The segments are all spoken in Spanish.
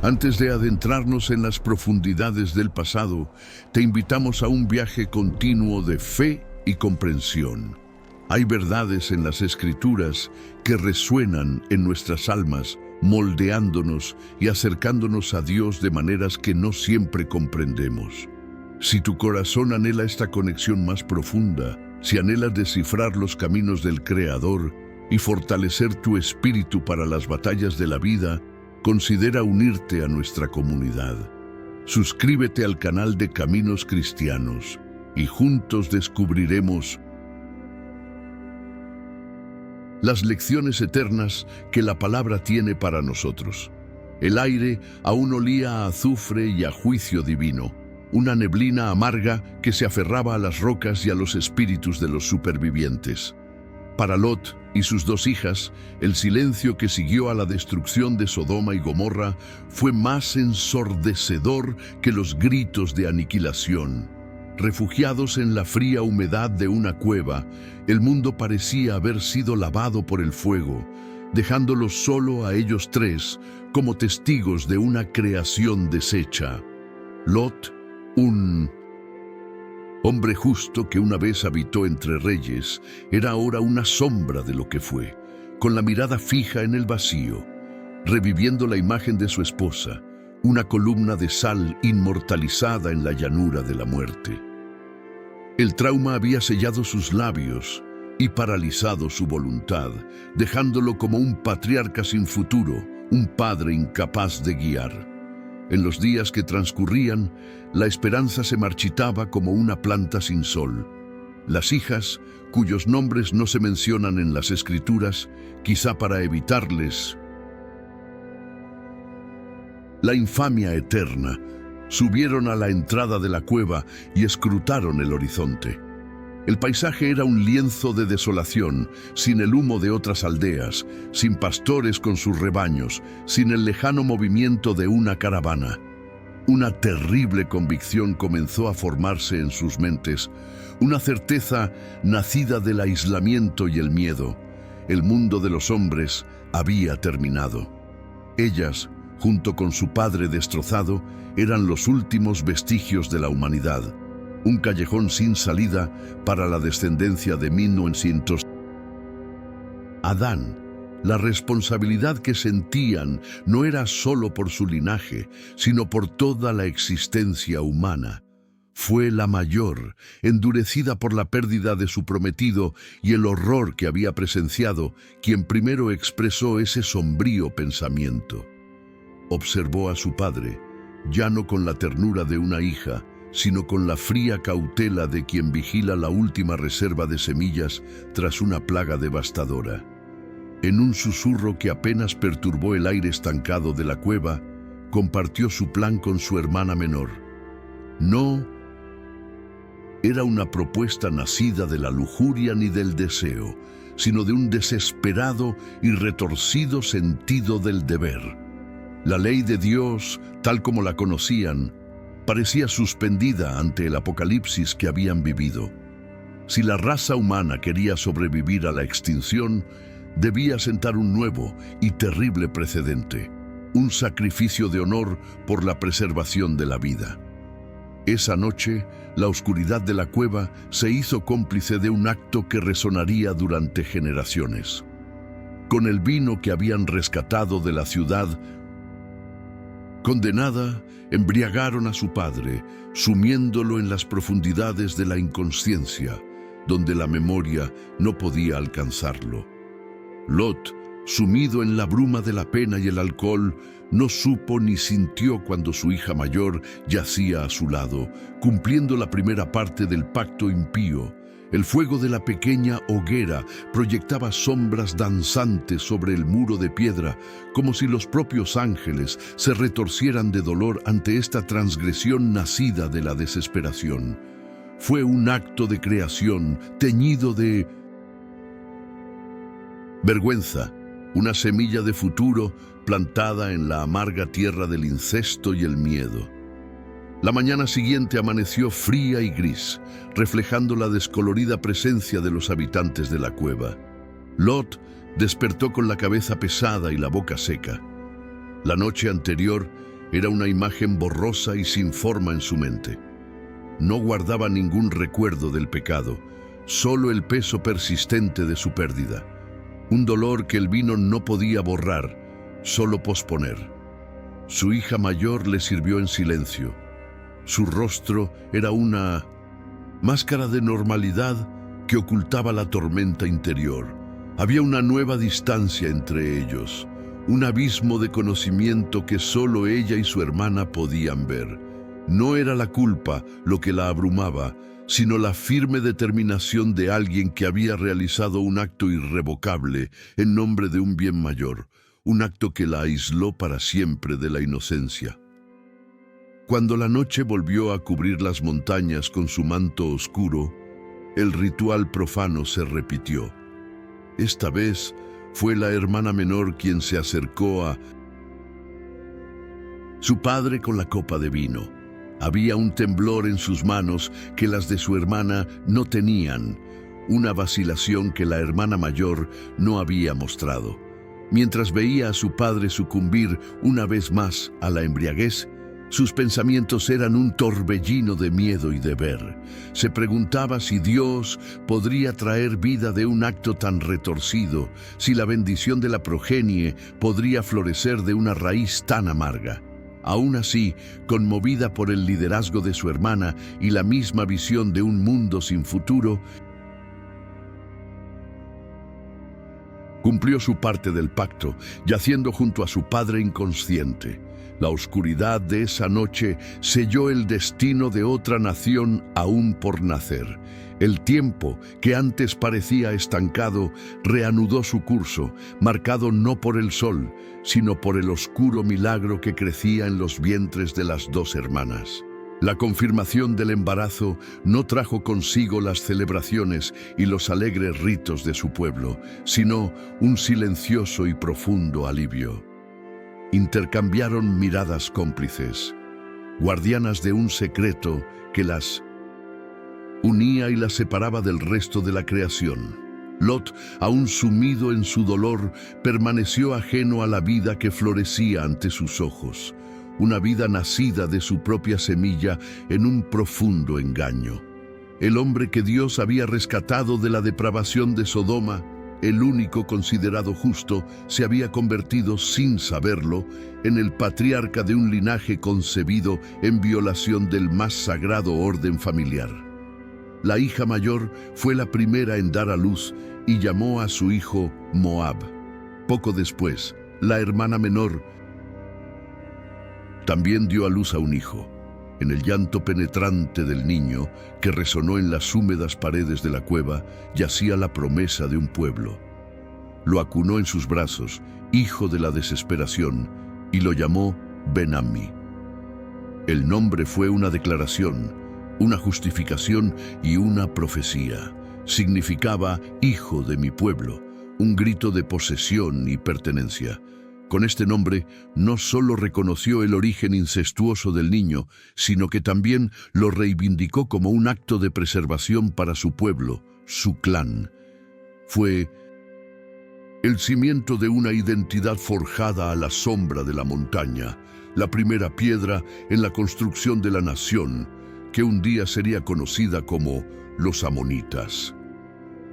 Antes de adentrarnos en las profundidades del pasado, te invitamos a un viaje continuo de fe y comprensión. Hay verdades en las Escrituras que resuenan en nuestras almas, moldeándonos y acercándonos a Dios de maneras que no siempre comprendemos. Si tu corazón anhela esta conexión más profunda, si anhelas descifrar los caminos del Creador y fortalecer tu espíritu para las batallas de la vida, considera unirte a nuestra comunidad. Suscríbete al canal de Caminos Cristianos y juntos descubriremos las lecciones eternas que la palabra tiene para nosotros. El aire aún olía a azufre y a juicio divino, una neblina amarga que se aferraba a las rocas y a los espíritus de los supervivientes. Para Lot y sus dos hijas, el silencio que siguió a la destrucción de Sodoma y Gomorra fue más ensordecedor que los gritos de aniquilación. Refugiados en la fría humedad de una cueva, el mundo parecía haber sido lavado por el fuego, dejándolos solo a ellos tres como testigos de una creación deshecha. Lot, un hombre justo que una vez habitó entre reyes, era ahora una sombra de lo que fue, con la mirada fija en el vacío, reviviendo la imagen de su esposa, una columna de sal inmortalizada en la llanura de la muerte. El trauma había sellado sus labios y paralizado su voluntad, dejándolo como un patriarca sin futuro, un padre incapaz de guiar. En los días que transcurrían, la esperanza se marchitaba como una planta sin sol. Las hijas, cuyos nombres no se mencionan en las Escrituras, quizá para evitarles la infamia eterna, subieron a la entrada de la cueva y escrutaron el horizonte. El paisaje era un lienzo de desolación, sin el humo de otras aldeas, sin pastores con sus rebaños, sin el lejano movimiento de una caravana. Una terrible convicción comenzó a formarse en sus mentes, una certeza nacida del aislamiento y el miedo. El mundo de los hombres había terminado. Ellas, junto con su padre destrozado, eran los últimos vestigios de la humanidad. Un callejón sin salida para la descendencia de 1900. Adán, la responsabilidad que sentían no era solo por su linaje, sino por toda la existencia humana. Fue la mayor, endurecida por la pérdida de su prometido y el horror que había presenciado, quien primero expresó ese sombrío pensamiento. Observó a su padre, ya no con la ternura de una hija, sino con la fría cautela de quien vigila la última reserva de semillas tras una plaga devastadora. En un susurro que apenas perturbó el aire estancado de la cueva, compartió su plan con su hermana menor. No era una propuesta nacida de la lujuria ni del deseo, sino de un desesperado y retorcido sentido del deber. La ley de Dios, tal como la conocían, parecía suspendida ante el apocalipsis que habían vivido. Si la raza humana quería sobrevivir a la extinción, debía sentar un nuevo y terrible precedente, un sacrificio de honor por la preservación de la vida. Esa noche, la oscuridad de la cueva se hizo cómplice de un acto que resonaría durante generaciones. Con el vino que habían rescatado de la ciudad condenada, embriagaron a su padre, sumiéndolo en las profundidades de la inconsciencia, donde la memoria no podía alcanzarlo. Lot, sumido en la bruma de la pena y el alcohol, no supo ni sintió cuando su hija mayor yacía a su lado, cumpliendo la primera parte del pacto impío. El fuego de la pequeña hoguera proyectaba sombras danzantes sobre el muro de piedra, como si los propios ángeles se retorcieran de dolor ante esta transgresión nacida de la desesperación. Fue un acto de creación teñido de vergüenza, una semilla de futuro plantada en la amarga tierra del incesto y el miedo. La mañana siguiente amaneció fría y gris, reflejando la descolorida presencia de los habitantes de la cueva. Lot despertó con la cabeza pesada y la boca seca. La noche anterior, Era una imagen borrosa y sin forma en su mente. No guardaba ningún recuerdo del pecado, solo el peso persistente de su pérdida. Un dolor que el vino no podía borrar, solo posponer. Su hija mayor le sirvió en silencio. Su rostro era una máscara de normalidad que ocultaba la tormenta interior. Había una nueva distancia entre ellos, un abismo de conocimiento que solo ella y su hermana podían ver. No era la culpa lo que la abrumaba, sino la firme determinación de alguien que había realizado un acto irrevocable en nombre de un bien mayor, un acto que la aisló para siempre de la inocencia. Cuando la noche volvió a cubrir las montañas con su manto oscuro, el ritual profano se repitió. Esta vez fue la hermana menor quien se acercó a su padre con la copa de vino. Había un temblor en sus manos que las de su hermana no tenían, una vacilación que la hermana mayor no había mostrado. Mientras veía a su padre sucumbir una vez más a la embriaguez, sus pensamientos eran un torbellino de miedo y deber. Se preguntaba si Dios podría traer vida de un acto tan retorcido, si la bendición de la progenie podría florecer de una raíz tan amarga. Aún así, conmovida por el liderazgo de su hermana y la misma visión de un mundo sin futuro, cumplió su parte del pacto, yaciendo junto a su padre inconsciente. La oscuridad de esa noche selló el destino de otra nación aún por nacer. El tiempo, que antes parecía estancado, reanudó su curso, marcado no por el sol, sino por el oscuro milagro que crecía en los vientres de las dos hermanas. La confirmación del embarazo no trajo consigo las celebraciones y los alegres ritos de su pueblo, sino un silencioso y profundo alivio. Intercambiaron miradas cómplices, guardianas de un secreto que las unía y las separaba del resto de la creación. Lot, aún sumido en su dolor, permaneció ajeno a la vida que florecía ante sus ojos, una vida nacida de su propia semilla en un profundo engaño. El hombre que Dios había rescatado de la depravación de Sodoma, el único considerado justo, se había convertido, sin saberlo, en el patriarca de un linaje concebido en violación del más sagrado orden familiar. La hija mayor fue la primera en dar a luz y llamó a su hijo Moab. Poco después, la hermana menor también dio a luz a un hijo. En el llanto penetrante del niño, que resonó en las húmedas paredes de la cueva, yacía la promesa de un pueblo. Lo acunó en sus brazos, hijo de la desesperación, y lo llamó Ben-Ammi. El nombre fue una declaración, una justificación y una profecía. Significaba hijo de mi pueblo, un grito de posesión y pertenencia. Con este nombre no solo reconoció el origen incestuoso del niño, sino que también lo reivindicó como un acto de preservación para su pueblo, su clan. Fue el cimiento de una identidad forjada a la sombra de la montaña, la primera piedra en la construcción de la nación, que un día sería conocida como los amonitas.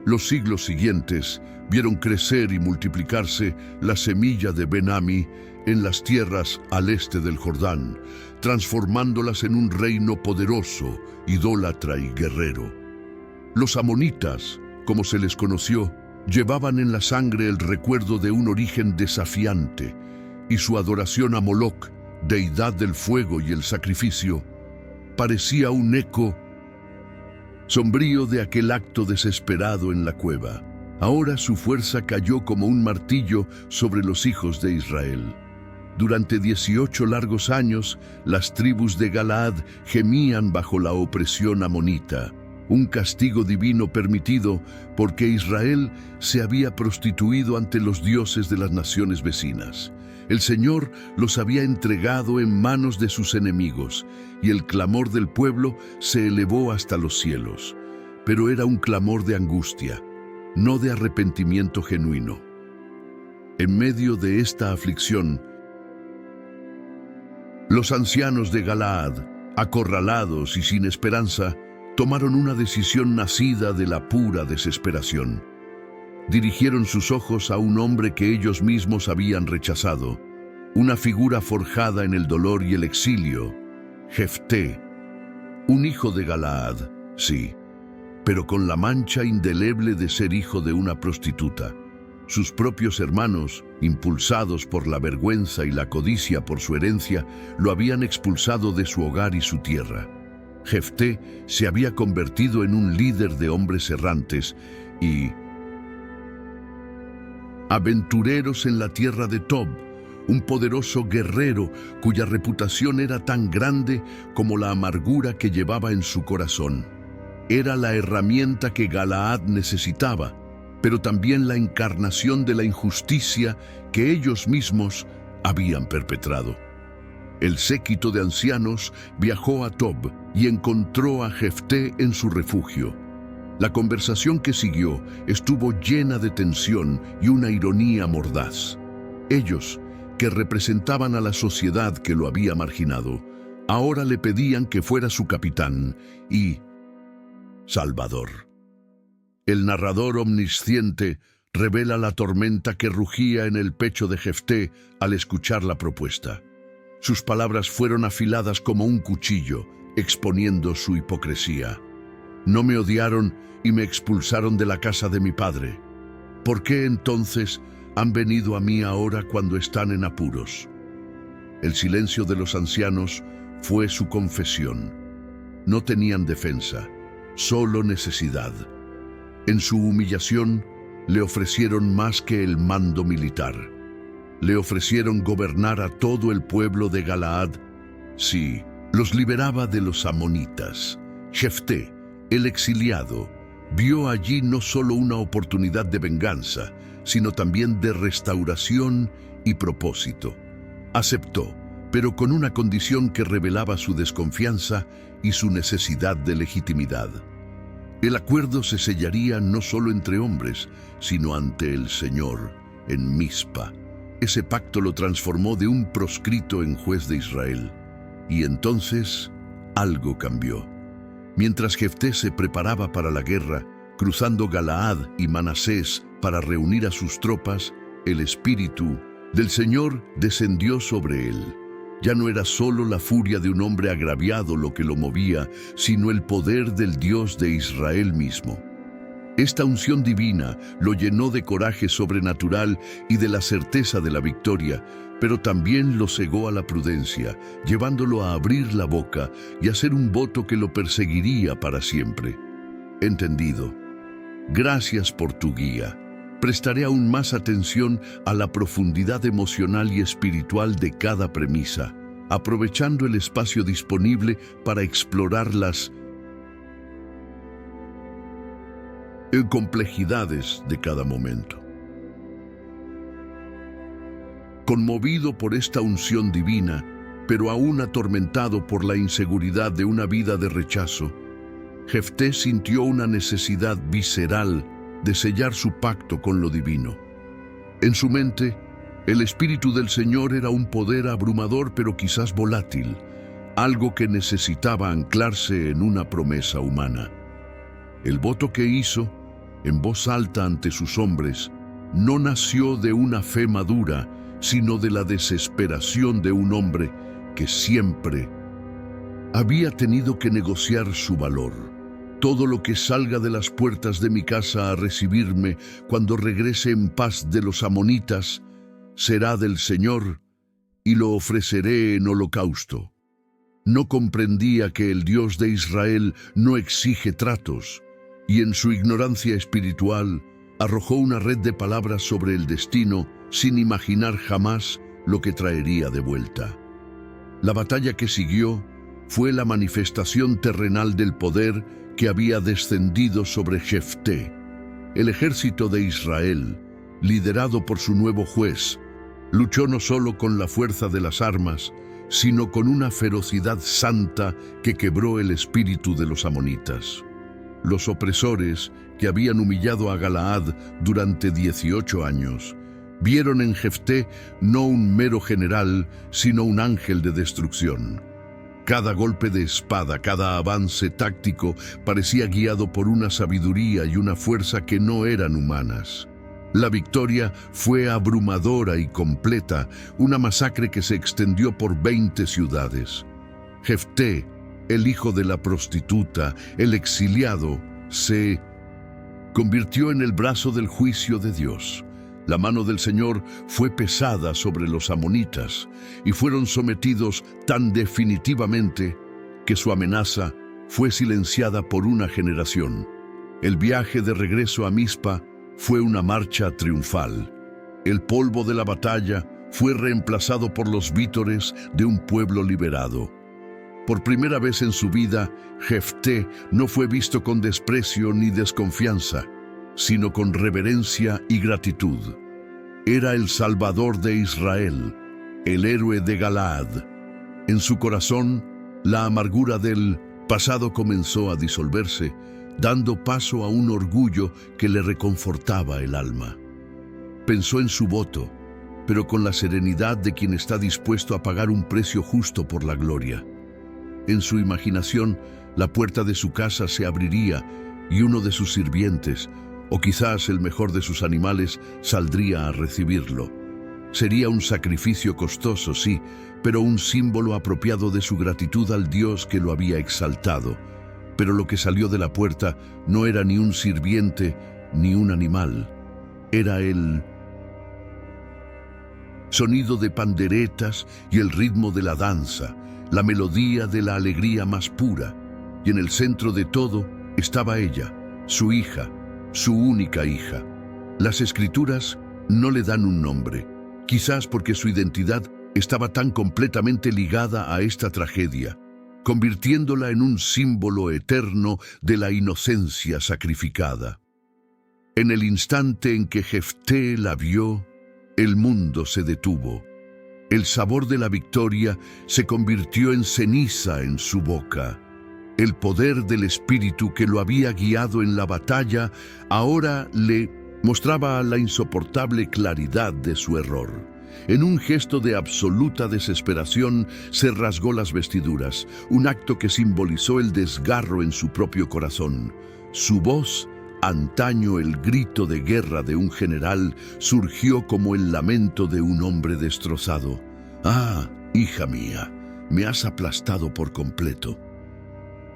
Los siglos siguientes vieron crecer y multiplicarse la semilla de Ben-Ammi en las tierras al este del Jordán, transformándolas en un reino poderoso, idólatra y guerrero. Los amonitas, como se les conoció, llevaban en la sangre el recuerdo de un origen desafiante, y su adoración a Moloc, deidad del fuego y el sacrificio, parecía un eco sombrío de aquel acto desesperado en la cueva. Ahora su fuerza cayó como un martillo sobre los hijos de Israel. Durante 18 largos años, las tribus de Galaad gemían bajo la opresión amonita, un castigo divino permitido porque Israel se había prostituido ante los dioses de las naciones vecinas. El Señor los había entregado en manos de sus enemigos, y el clamor del pueblo se elevó hasta los cielos. Pero era un clamor de angustia, no de arrepentimiento genuino. En medio de esta aflicción, Los ancianos de Galaad, acorralados y sin esperanza, tomaron una decisión nacida de la pura desesperación. Dirigieron sus ojos a un hombre que ellos mismos habían rechazado, una figura forjada en el dolor y el exilio, Jefté, un hijo de Galaad, sí, pero con la mancha indeleble de ser hijo de una prostituta. Sus propios hermanos, impulsados por la vergüenza y la codicia por su herencia, lo habían expulsado de su hogar y su tierra. Jefté se había convertido en un líder de hombres errantes y aventureros en la tierra de Tob, un poderoso guerrero cuya reputación era tan grande como la amargura que llevaba en su corazón. Era la herramienta que Galaad necesitaba, pero también la encarnación de la injusticia que ellos mismos habían perpetrado. El séquito de ancianos viajó a Tob y encontró a Jefté en su refugio. La conversación que siguió estuvo llena de tensión y una ironía mordaz. Ellos, que representaban a la sociedad que lo había marginado, ahora le pedían que fuera su capitán y salvador. El narrador omnisciente revela la tormenta que rugía en el pecho de Jefté al escuchar la propuesta. Sus palabras fueron afiladas como un cuchillo, exponiendo su hipocresía. No me odiaron y me expulsaron de la casa de mi padre. ¿Por qué entonces han venido a mí ahora cuando están en apuros? El silencio de los ancianos fue su confesión. No tenían defensa, solo necesidad. En su humillación le ofrecieron más que el mando militar. Le ofrecieron gobernar a todo el pueblo de Galaad. Sí, los liberaba de los amonitas. Jefté, el exiliado, vio allí no solo una oportunidad de venganza, sino también de restauración y propósito. Aceptó, pero con una condición que revelaba su desconfianza y su necesidad de legitimidad. El acuerdo se sellaría no solo entre hombres, sino ante el Señor, en Mizpa. Ese pacto lo transformó de un proscrito en juez de Israel. Y entonces, algo cambió. Mientras Jefté se preparaba para la guerra, cruzando Galaad y Manasés para reunir a sus tropas, el Espíritu del Señor descendió sobre él. Ya no era solo la furia de un hombre agraviado lo que lo movía, sino el poder del Dios de Israel mismo. Esta unción divina lo llenó de coraje sobrenatural y de la certeza de la victoria, pero también lo cegó a la prudencia, llevándolo a abrir la boca y a hacer un voto que lo perseguiría para siempre. Entendido. Gracias por tu guía. Prestaré aún más atención a la profundidad emocional y espiritual de cada premisa, aprovechando el espacio disponible para explorar las complejidades de cada momento. Conmovido por esta unción divina, pero aún atormentado por la inseguridad de una vida de rechazo, Jefté sintió una necesidad visceral de sellar su pacto con lo divino. En su mente, el Espíritu del Señor era un poder abrumador pero quizás volátil, algo que necesitaba anclarse en una promesa humana. El voto que hizo, en voz alta ante sus hombres, no nació de una fe madura, sino de la desesperación de un hombre que siempre había tenido que negociar su valor. Todo lo que salga de las puertas de mi casa a recibirme cuando regrese en paz de los amonitas será del Señor y lo ofreceré en holocausto. No comprendía que el Dios de Israel no exige tratos y en su ignorancia espiritual arrojó una red de palabras sobre el destino sin imaginar jamás lo que traería de vuelta. La batalla que siguió fue la manifestación terrenal del poder que había descendido sobre Jefté. El ejército de Israel, liderado por su nuevo juez, luchó no solo con la fuerza de las armas, sino con una ferocidad santa que quebró el espíritu de los amonitas. Los opresores, que habían humillado a Galaad durante 18 años, Vieron en Jefté no un mero general, sino un ángel de destrucción. Cada golpe de espada, cada avance táctico parecía guiado por una sabiduría y una fuerza que no eran humanas. La victoria fue abrumadora y completa, una masacre que se extendió por 20 ciudades. Jefté, el hijo de la prostituta, el exiliado, se convirtió en el brazo del juicio de Dios. La mano del Señor fue pesada sobre los amonitas y fueron sometidos tan definitivamente que su amenaza fue silenciada por una generación. El viaje de regreso a Mizpa fue una marcha triunfal. El polvo de la batalla fue reemplazado por los vítores de un pueblo liberado. Por primera vez en su vida, Jefté no fue visto con desprecio ni desconfianza, sino con reverencia y gratitud. Era el Salvador de Israel, el héroe de Galaad. En su corazón, la amargura del pasado comenzó a disolverse, dando paso a un orgullo que le reconfortaba el alma. Pensó en su voto, pero con la serenidad de quien está dispuesto a pagar un precio justo por la gloria. En su imaginación, la puerta de su casa se abriría y uno de sus sirvientes, o quizás el mejor de sus animales, saldría a recibirlo. Sería un sacrificio costoso, sí, pero un símbolo apropiado de su gratitud al Dios que lo había exaltado. Pero lo que salió de la puerta no era ni un sirviente ni un animal. Era el sonido de panderetas y el ritmo de la danza, la melodía de la alegría más pura. Y en el centro de todo estaba ella, su hija, su única hija. Las Escrituras no le dan un nombre, quizás porque su identidad estaba tan completamente ligada a esta tragedia, convirtiéndola en un símbolo eterno de la inocencia sacrificada. En el instante en que Jefté la vio, el mundo se detuvo. El sabor de la victoria se convirtió en ceniza en su boca. El poder del espíritu que lo había guiado en la batalla ahora le mostraba la insoportable claridad de su error. En un gesto de absoluta desesperación se rasgó las vestiduras, un acto que simbolizó el desgarro en su propio corazón. Su voz, antaño el grito de guerra de un general, surgió como el lamento de un hombre destrozado. «Ah, hija mía, me has aplastado por completo».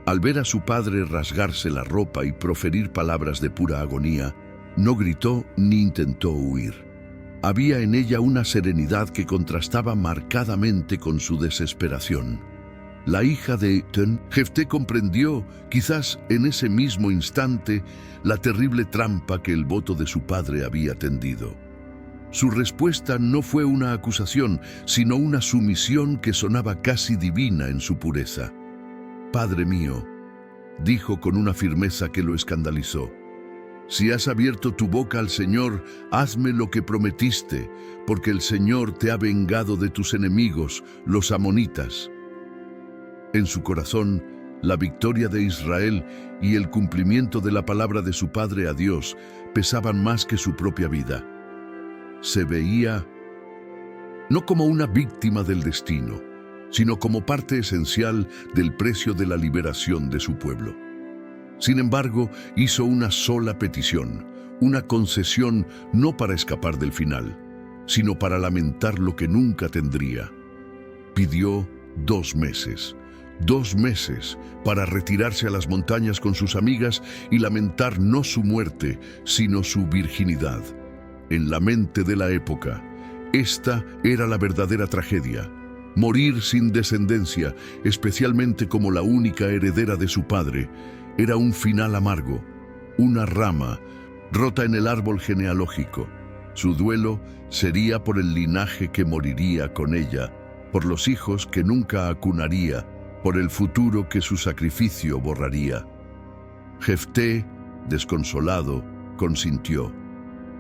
Al ver a su padre rasgarse la ropa y proferir palabras de pura agonía, no gritó ni intentó huir. Había en ella una serenidad que contrastaba marcadamente con su desesperación. La hija de Jefté comprendió, quizás en ese mismo instante, la terrible trampa que el voto de su padre había tendido. Su respuesta no fue una acusación, sino una sumisión que sonaba casi divina en su pureza. «Padre mío», dijo con una firmeza que lo escandalizó, «si has abierto tu boca al Señor, hazme lo que prometiste, porque el Señor te ha vengado de tus enemigos, los amonitas». En su corazón, la victoria de Israel y el cumplimiento de la palabra de su padre a Dios pesaban más que su propia vida. Se veía no como una víctima del destino, sino como parte esencial del precio de la liberación de su pueblo. Sin embargo, hizo una sola petición, una concesión no para escapar del final, sino para lamentar lo que nunca tendría. Pidió 2 meses. 2 meses para retirarse a las montañas con sus amigas y lamentar no su muerte, sino su virginidad. En la mente de la época, esta era la verdadera tragedia. Morir sin descendencia, especialmente como la única heredera de su padre, era un final amargo, una rama rota en el árbol genealógico. Su duelo sería por el linaje que moriría con ella, por los hijos que nunca acunaría, por el futuro que su sacrificio borraría. Jefté, desconsolado, consintió.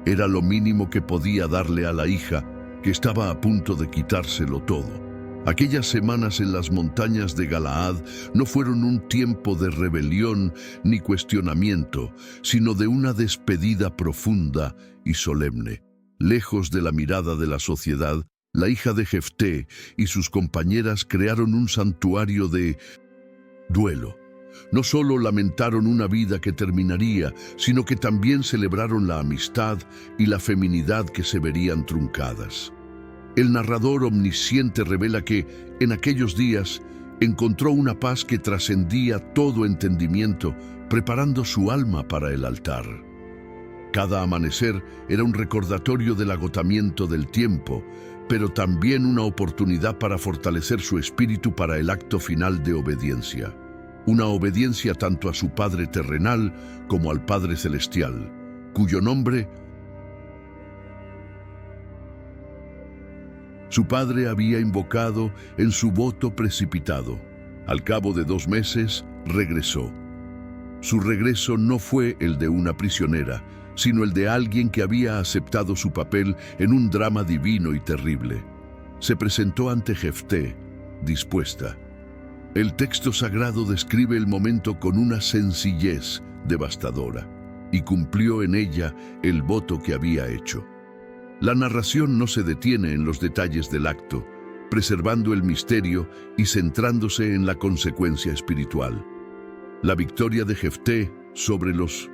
Era lo mínimo que podía darle a la hija, que estaba a punto de quitárselo todo. Aquellas semanas en las montañas de Galaad no fueron un tiempo de rebelión ni cuestionamiento, sino de una despedida profunda y solemne. Lejos de la mirada de la sociedad, la hija de Jefté y sus compañeras crearon un santuario de duelo. No solo lamentaron una vida que terminaría, sino que también celebraron la amistad y la feminidad que se verían truncadas. El narrador omnisciente revela que, en aquellos días, encontró una paz que trascendía todo entendimiento, preparando su alma para el altar. Cada amanecer era un recordatorio del agotamiento del tiempo, pero también una oportunidad para fortalecer su espíritu para el acto final de obediencia. Una obediencia tanto a su Padre terrenal como al Padre celestial, cuyo nombre su padre había invocado en su voto precipitado. Al cabo de 2 meses, regresó. Su regreso no fue el de una prisionera, sino el de alguien que había aceptado su papel en un drama divino y terrible. Se presentó ante Jefté, dispuesta. El texto sagrado describe el momento con una sencillez devastadora, y cumplió en ella el voto que había hecho. La narración no se detiene en los detalles del acto, preservando el misterio y centrándose en la consecuencia espiritual. La victoria de Jefté sobre los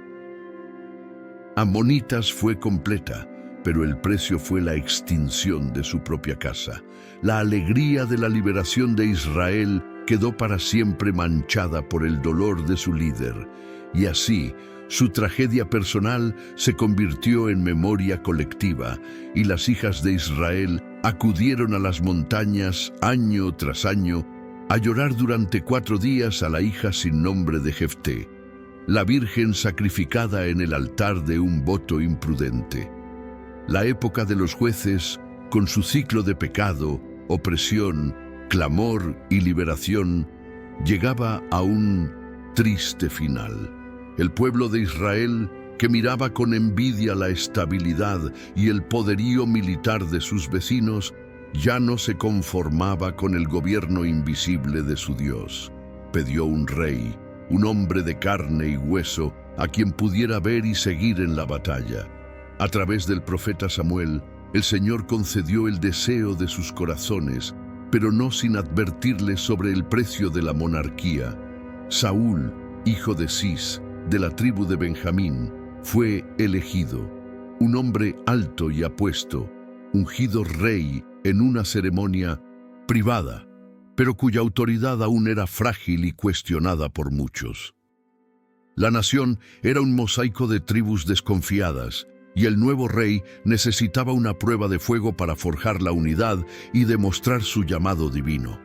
amonitas fue completa, pero el precio fue la extinción de su propia casa. La alegría de la liberación de Israel quedó para siempre manchada por el dolor de su líder, y así su tragedia personal se convirtió en memoria colectiva, y las hijas de Israel acudieron a las montañas año tras año a llorar durante 4 días a la hija sin nombre de Jefté, la virgen sacrificada en el altar de un voto imprudente. La época de los jueces, con su ciclo de pecado, opresión, clamor y liberación, llegaba a un triste final. El pueblo de Israel, que miraba con envidia la estabilidad y el poderío militar de sus vecinos, ya no se conformaba con el gobierno invisible de su Dios. Pidió un rey, un hombre de carne y hueso, a quien pudiera ver y seguir en la batalla. A través del profeta Samuel, el Señor concedió el deseo de sus corazones, pero no sin advertirles sobre el precio de la monarquía. Saúl, hijo de Cis, de la tribu de Benjamín, fue elegido, un hombre alto y apuesto, ungido rey en una ceremonia privada, pero cuya autoridad aún era frágil y cuestionada por muchos. La nación era un mosaico de tribus desconfiadas, y el nuevo rey necesitaba una prueba de fuego para forjar la unidad y demostrar su llamado divino.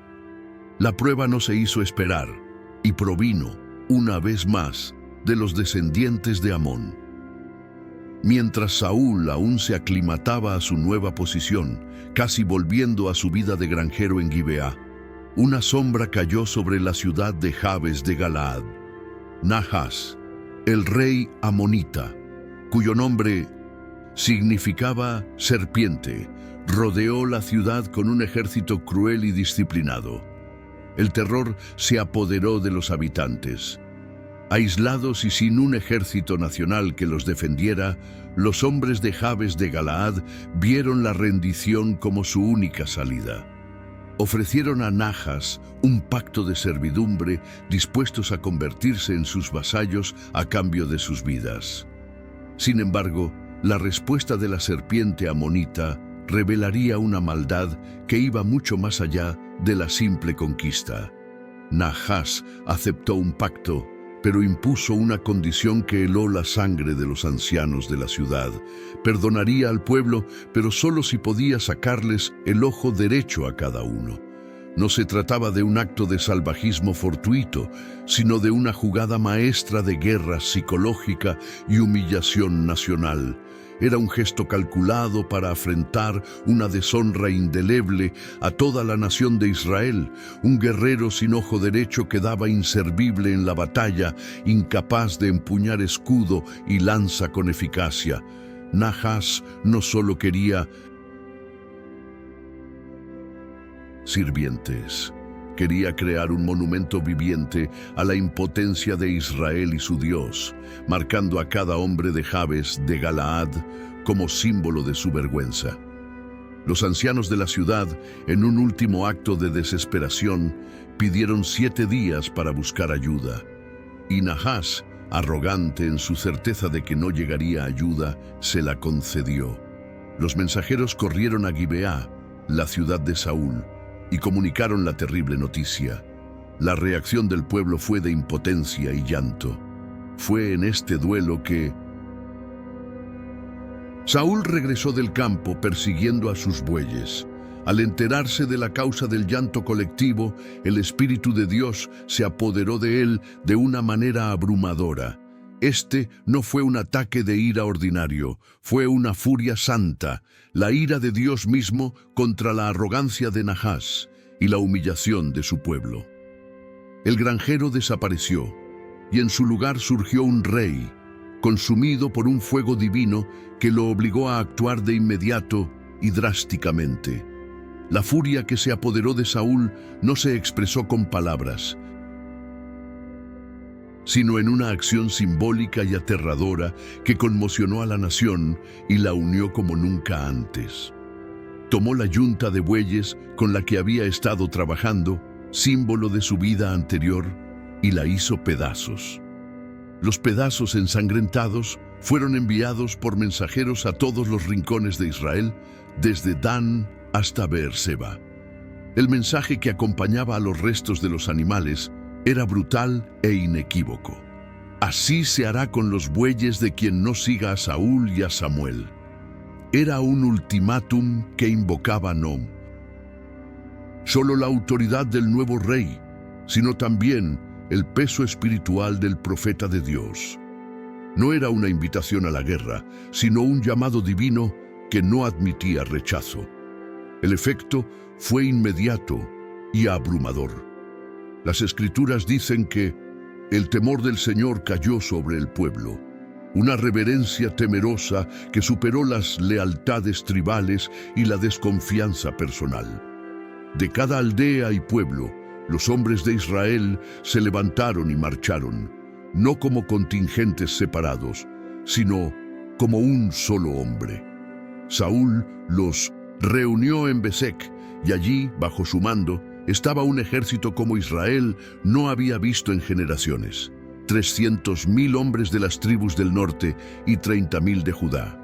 La prueba no se hizo esperar, y provino, una vez más, de los descendientes de Amón. Mientras Saúl aún se aclimataba a su nueva posición, casi volviendo a su vida de granjero en Gibeá, una sombra cayó sobre la ciudad de Jabes de Galaad. Nahas, el rey amonita, cuyo nombre significaba serpiente, rodeó la ciudad con un ejército cruel y disciplinado. El terror se apoderó de los habitantes. Aislados y sin un ejército nacional que los defendiera, los hombres de Jabes de Galaad vieron la rendición como su única salida. Ofrecieron a Nahas un pacto de servidumbre, dispuestos a convertirse en sus vasallos a cambio de sus vidas. Sin embargo, la respuesta de la serpiente amonita revelaría una maldad que iba mucho más allá de la simple conquista. Nahas aceptó un pacto, pero impuso una condición que heló la sangre de los ancianos de la ciudad. Perdonaría al pueblo, pero solo si podía sacarles el ojo derecho a cada uno. No se trataba de un acto de salvajismo fortuito, sino de una jugada maestra de guerra psicológica y humillación nacional. Era un gesto calculado para afrentar una deshonra indeleble a toda la nación de Israel. Un guerrero sin ojo derecho quedaba inservible en la batalla, incapaz de empuñar escudo y lanza con eficacia. Nahas no solo quería sirvientes, quería crear un monumento viviente a la impotencia de Israel y su Dios, marcando a cada hombre de Jabes de Galaad como símbolo de su vergüenza. Los ancianos de la ciudad, en un último acto de desesperación, pidieron 7 días para buscar ayuda. Y Nahás, arrogante en su certeza de que no llegaría ayuda, se la concedió. Los mensajeros corrieron a Gibeá, la ciudad de Saúl, y comunicaron la terrible noticia. La reacción del pueblo fue de impotencia y llanto. Fue en este duelo que Saúl regresó del campo persiguiendo a sus bueyes. Al enterarse de la causa del llanto colectivo, el Espíritu de Dios se apoderó de él de una manera abrumadora. Este no fue un ataque de ira ordinario, fue una furia santa, la ira de Dios mismo contra la arrogancia de Nahás y la humillación de su pueblo. El granjero desapareció, y en su lugar surgió un rey, consumido por un fuego divino que lo obligó a actuar de inmediato y drásticamente. La furia que se apoderó de Saúl no se expresó con palabras, sino en una acción simbólica y aterradora que conmocionó a la nación y la unió como nunca antes. Tomó la yunta de bueyes con la que había estado trabajando, símbolo de su vida anterior, y la hizo pedazos. Los pedazos ensangrentados fueron enviados por mensajeros a todos los rincones de Israel, desde Dan hasta Beerseba. El mensaje que acompañaba a los restos de los animales era brutal e inequívoco. Así se hará con los bueyes de quien no siga a Saúl y a Samuel. Era un ultimátum que invocaba no solo la autoridad del nuevo rey, sino también el peso espiritual del profeta de Dios. No era una invitación a la guerra, sino un llamado divino que no admitía rechazo. El efecto fue inmediato y abrumador. Las Escrituras dicen que el temor del Señor cayó sobre el pueblo, una reverencia temerosa que superó las lealtades tribales y la desconfianza personal. De cada aldea y pueblo, los hombres de Israel se levantaron y marcharon, no como contingentes separados, sino como un solo hombre. Saúl los reunió en Besek, y allí, bajo su mando, estaba un ejército como Israel no había visto en generaciones. 300.000 hombres de las tribus del norte y 30.000 de Judá.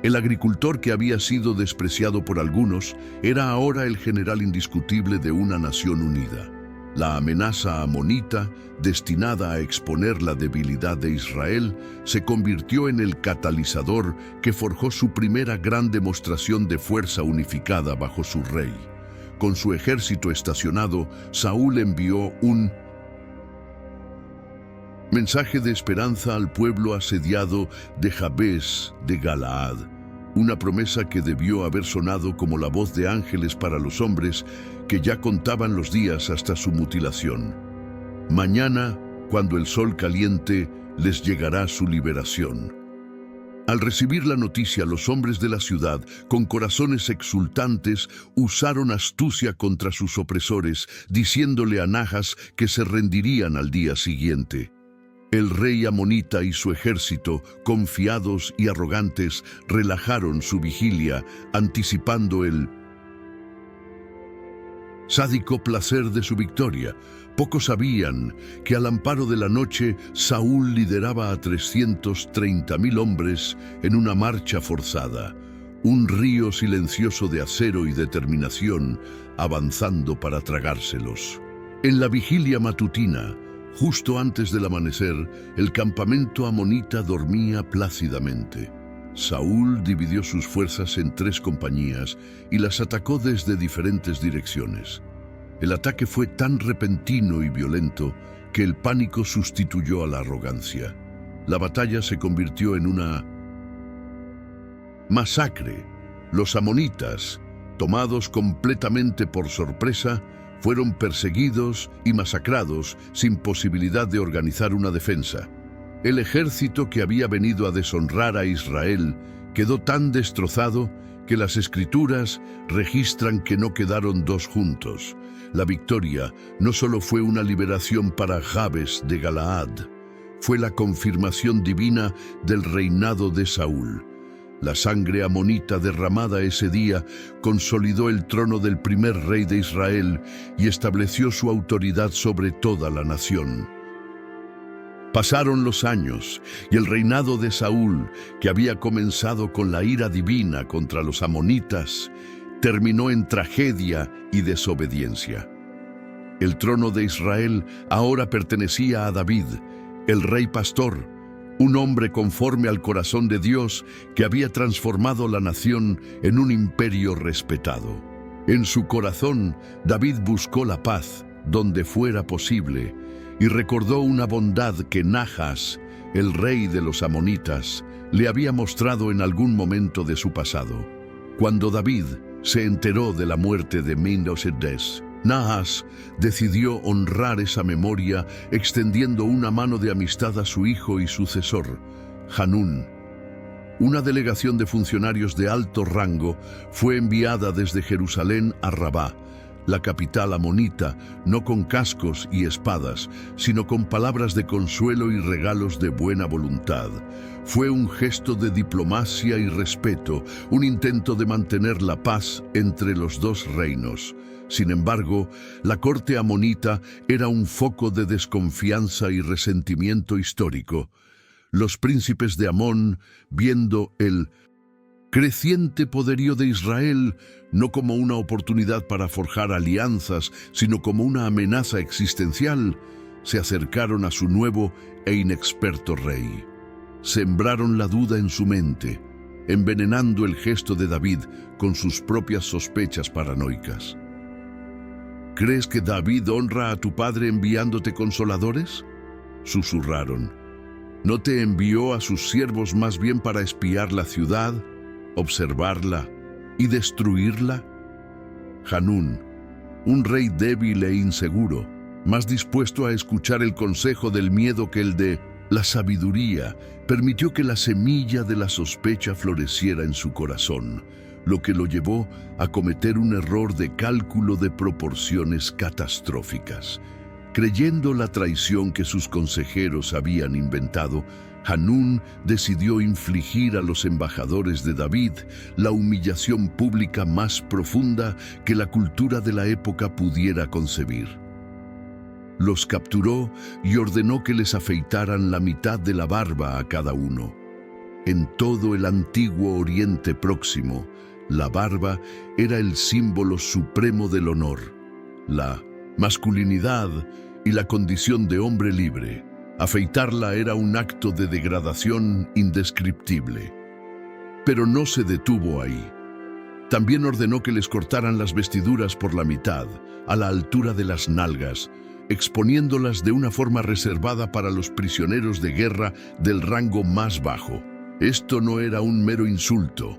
El agricultor que había sido despreciado por algunos era ahora el general indiscutible de una nación unida. La amenaza amonita, destinada a exponer la debilidad de Israel, se convirtió en el catalizador que forjó su primera gran demostración de fuerza unificada bajo su rey. Con su ejército estacionado, Saúl envió un mensaje de esperanza al pueblo asediado de Jabes de Galaad, una promesa que debió haber sonado como la voz de ángeles para los hombres que ya contaban los días hasta su mutilación. Mañana, cuando el sol caliente, les llegará su liberación. Al recibir la noticia, los hombres de la ciudad, con corazones exultantes, usaron astucia contra sus opresores, diciéndole a Nahás que se rendirían al día siguiente. El rey amonita y su ejército, confiados y arrogantes, relajaron su vigilia, anticipando el sádico placer de su victoria. Pocos sabían que al amparo de la noche, Saúl lideraba a 330.000 hombres en una marcha forzada, un río silencioso de acero y determinación, avanzando para tragárselos. En la vigilia matutina, justo antes del amanecer, el campamento amonita dormía plácidamente. Saúl dividió sus fuerzas en 3 compañías y las atacó desde diferentes direcciones. El ataque fue tan repentino y violento que el pánico sustituyó a la arrogancia. La batalla se convirtió en una masacre. Los amonitas, tomados completamente por sorpresa, fueron perseguidos y masacrados sin posibilidad de organizar una defensa. El ejército que había venido a deshonrar a Israel quedó tan destrozado que las Escrituras registran que no quedaron 2 juntos. La victoria no solo fue una liberación para Jabes de Galaad, fue la confirmación divina del reinado de Saúl. La sangre amonita derramada ese día consolidó el trono del primer rey de Israel y estableció su autoridad sobre toda la nación. Pasaron los años y el reinado de Saúl, que había comenzado con la ira divina contra los amonitas, terminó en tragedia y desobediencia. El trono de Israel ahora pertenecía a David, el rey pastor, un hombre conforme al corazón de Dios que había transformado la nación en un imperio respetado. En su corazón, David buscó la paz donde fuera posible y recordó una bondad que Najas, el rey de los amonitas, le había mostrado en algún momento de su pasado. Cuando David se enteró de la muerte de Mefiboseth, Najas decidió honrar esa memoria extendiendo una mano de amistad a su hijo y sucesor, Hanún. Una delegación de funcionarios de alto rango fue enviada desde Jerusalén a Rabá, la capital amonita, no con cascos y espadas, sino con palabras de consuelo y regalos de buena voluntad. Fue un gesto de diplomacia y respeto, un intento de mantener la paz entre los dos reinos. Sin embargo, la corte amonita era un foco de desconfianza y resentimiento histórico. Los príncipes de Amón, viendo el creciente poderío de Israel, no como una oportunidad para forjar alianzas, sino como una amenaza existencial, se acercaron a su nuevo e inexperto rey. Sembraron la duda en su mente, envenenando el gesto de David con sus propias sospechas paranoicas. ¿Crees que David honra a tu padre enviándote consoladores?, susurraron. ¿No te envió a sus siervos más bien para espiar la ciudad, observarla y destruirla? Hanún, un rey débil e inseguro, más dispuesto a escuchar el consejo del miedo que el de la sabiduría, permitió que la semilla de la sospecha floreciera en su corazón, lo que lo llevó a cometer un error de cálculo de proporciones catastróficas. Creyendo la traición que sus consejeros habían inventado, Hanún decidió infligir a los embajadores de David la humillación pública más profunda que la cultura de la época pudiera concebir. Los capturó y ordenó que les afeitaran la mitad de la barba a cada uno. En todo el antiguo Oriente Próximo, la barba era el símbolo supremo del honor, la masculinidad y la condición de hombre libre. Afeitarla era un acto de degradación indescriptible. Pero no se detuvo ahí. También ordenó que les cortaran las vestiduras por la mitad, a la altura de las nalgas, exponiéndolas de una forma reservada para los prisioneros de guerra del rango más bajo. Esto no era un mero insulto.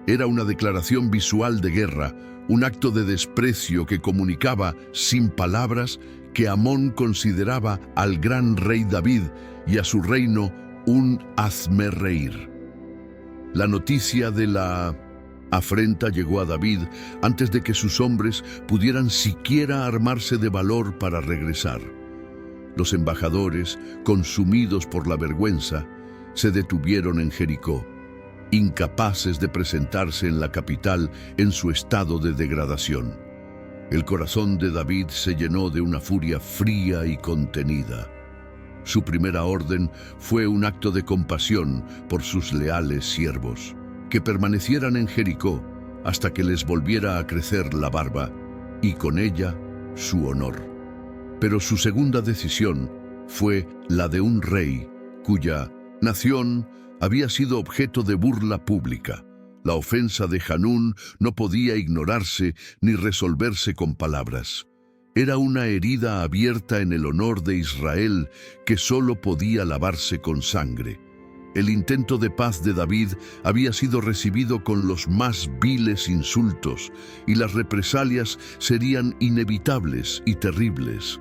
Era una declaración visual de guerra, un acto de desprecio que comunicaba, sin palabras, que Amón consideraba al gran rey David y a su reino un hazmerreír. La noticia de la afrenta llegó a David antes de que sus hombres pudieran siquiera armarse de valor para regresar. Los embajadores, consumidos por la vergüenza, se detuvieron en Jericó, incapaces de presentarse en la capital en su estado de degradación. El corazón de David se llenó de una furia fría y contenida. Su primera orden fue un acto de compasión por sus leales siervos, que permanecieran en Jericó hasta que les volviera a crecer la barba, y con ella su honor. Pero su segunda decisión fue la de un rey cuya nación había sido objeto de burla pública. La ofensa de Hanún no podía ignorarse ni resolverse con palabras. Era una herida abierta en el honor de Israel que solo podía lavarse con sangre. El intento de paz de David había sido recibido con los más viles insultos y las represalias serían inevitables y terribles.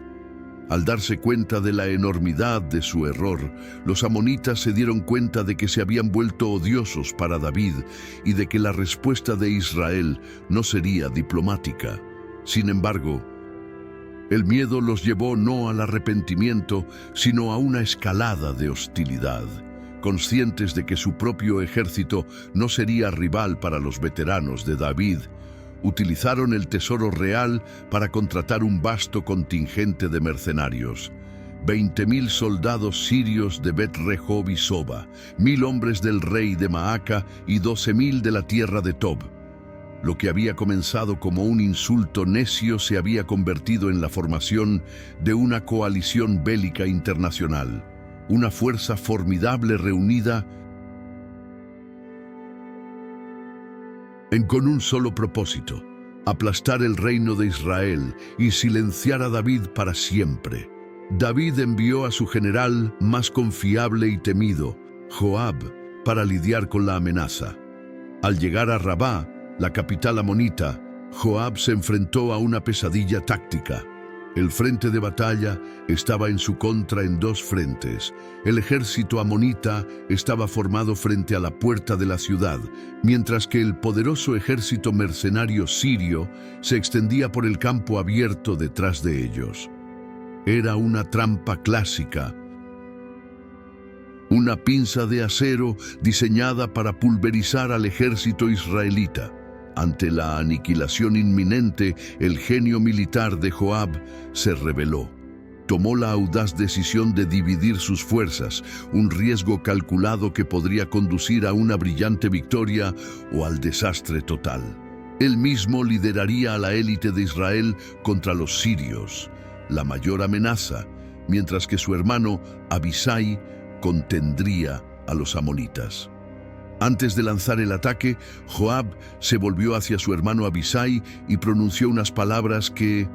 Al darse cuenta de la enormidad de su error, los amonitas se dieron cuenta de que se habían vuelto odiosos para David y de que la respuesta de Israel no sería diplomática. Sin embargo, el miedo los llevó no al arrepentimiento, sino a una escalada de hostilidad. Conscientes de que su propio ejército no sería rival para los veteranos de David, utilizaron el tesoro real para contratar un vasto contingente de mercenarios. 20.000 soldados sirios de Bet-Rehob y Soba, 1.000 hombres del rey de Maaca y 12.000 de la tierra de Tob. Lo que había comenzado como un insulto necio se había convertido en la formación de una coalición bélica internacional, una fuerza formidable reunida con un solo propósito: aplastar el reino de Israel y silenciar a David para siempre. David envió a su general más confiable y temido, Joab, para lidiar con la amenaza. Al llegar a Rabá, la capital amonita, Joab se enfrentó a una pesadilla táctica. El frente de batalla estaba en su contra en dos frentes. El ejército amonita estaba formado frente a la puerta de la ciudad, mientras que el poderoso ejército mercenario sirio se extendía por el campo abierto detrás de ellos. Era una trampa clásica, una pinza de acero diseñada para pulverizar al ejército israelita. Ante la aniquilación inminente, el genio militar de Joab se rebeló. Tomó la audaz decisión de dividir sus fuerzas, un riesgo calculado que podría conducir a una brillante victoria o al desastre total. Él mismo lideraría a la élite de Israel contra los sirios, la mayor amenaza, mientras que su hermano Abisai contendría a los amonitas. Antes de lanzar el ataque, Joab se volvió hacia su hermano Abisai y pronunció unas palabras que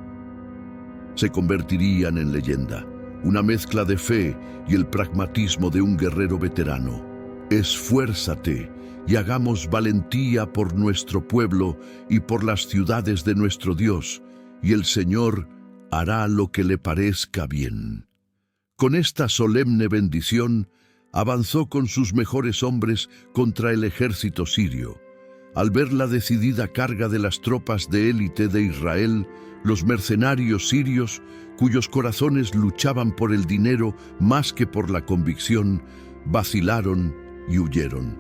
se convertirían en leyenda, una mezcla de fe y el pragmatismo de un guerrero veterano. Esfuérzate y hagamos valentía por nuestro pueblo y por las ciudades de nuestro Dios, y el Señor hará lo que le parezca bien. Con esta solemne bendición, avanzó con sus mejores hombres contra el ejército sirio. Al ver la decidida carga de las tropas de élite de Israel, los mercenarios sirios, cuyos corazones luchaban por el dinero más que por la convicción, vacilaron y huyeron.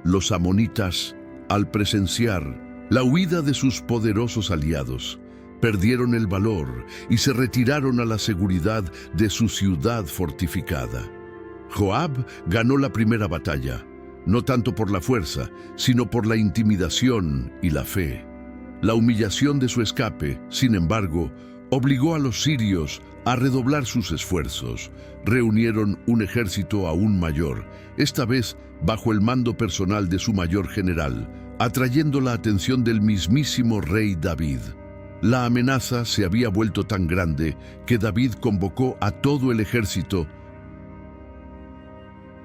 Los amonitas, al presenciar la huida de sus poderosos aliados, perdieron el valor y se retiraron a la seguridad de su ciudad fortificada. Joab ganó la primera batalla, no tanto por la fuerza, sino por la intimidación y la fe. La humillación de su escape, sin embargo, obligó a los sirios a redoblar sus esfuerzos. Reunieron un ejército aún mayor, esta vez bajo el mando personal de su mayor general, atrayendo la atención del mismísimo rey David. La amenaza se había vuelto tan grande que David convocó a todo el ejército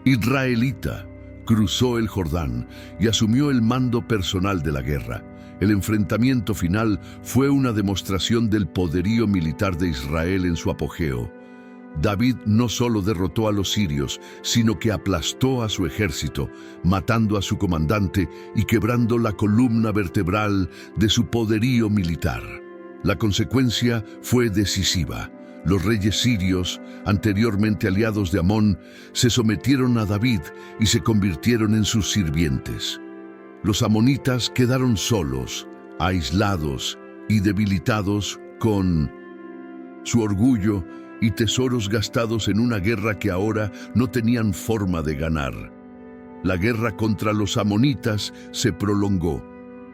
israelita, cruzó el Jordán y asumió el mando personal de la guerra. El enfrentamiento final fue una demostración del poderío militar de Israel en su apogeo. David no solo derrotó a los sirios, sino que aplastó a su ejército, matando a su comandante y quebrando la columna vertebral de su poderío militar. La consecuencia fue decisiva. Los reyes sirios, anteriormente aliados de Amón, se sometieron a David y se convirtieron en sus sirvientes. Los amonitas quedaron solos, aislados y debilitados con su orgullo y tesoros gastados en una guerra que ahora no tenían forma de ganar. La guerra contra los amonitas se prolongó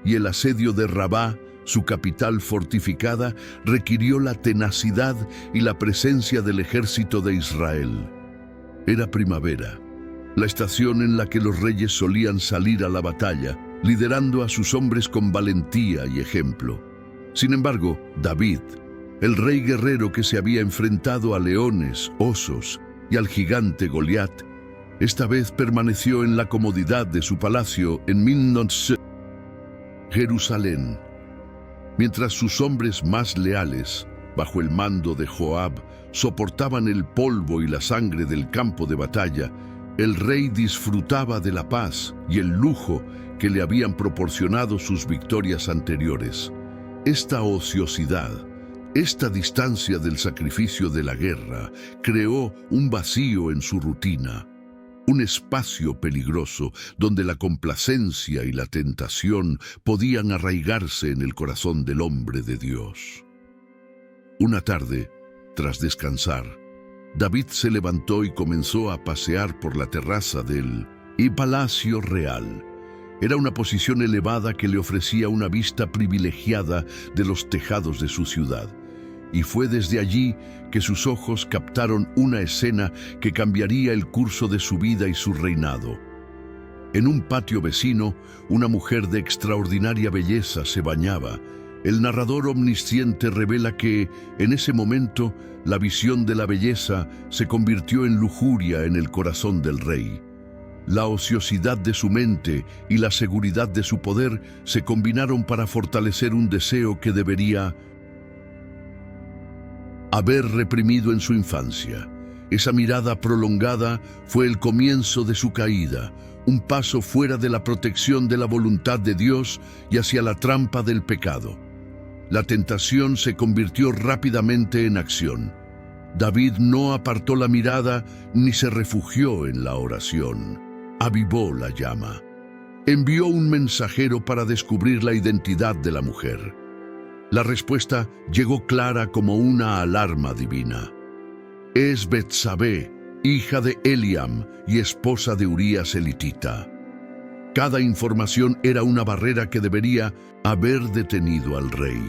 y el asedio de Rabá, su capital fortificada, requirió la tenacidad y la presencia del ejército de Israel. Era primavera, la estación en la que los reyes solían salir a la batalla, liderando a sus hombres con valentía y ejemplo. Sin embargo, David, el rey guerrero que se había enfrentado a leones, osos y al gigante Goliat, esta vez permaneció en la comodidad de su palacio en Minnot, Jerusalén. Mientras sus hombres más leales, bajo el mando de Joab, soportaban el polvo y la sangre del campo de batalla, el rey disfrutaba de la paz y el lujo que le habían proporcionado sus victorias anteriores. Esta ociosidad, esta distancia del sacrificio de la guerra, creó un vacío en su rutina. un espacio peligroso donde la complacencia y la tentación podían arraigarse en el corazón del hombre de Dios. Una tarde, tras descansar, David se levantó y comenzó a pasear por la terraza del Palacio Real. Era una posición elevada que le ofrecía una vista privilegiada de los tejados de su ciudad. Y fue desde allí que sus ojos captaron una escena que cambiaría el curso de su vida y su reinado. En un patio vecino, una mujer de extraordinaria belleza se bañaba. El narrador omnisciente revela que, en ese momento, la visión de la belleza se convirtió en lujuria en el corazón del rey. La ociosidad de su mente y la seguridad de su poder se combinaron para fortalecer un deseo que debería haber reprimido en su infancia. Esa mirada prolongada fue el comienzo de su caída, un paso fuera de la protección de la voluntad de Dios y hacia la trampa del pecado. La tentación se convirtió rápidamente en acción. David no apartó la mirada ni se refugió en la oración. Avivó la llama. Envió un mensajero para descubrir la identidad de la mujer. La respuesta llegó clara como una alarma divina. Es Betsabé, hija de Eliam y esposa de Urías elitita. Cada información era una barrera que debería haber detenido al rey.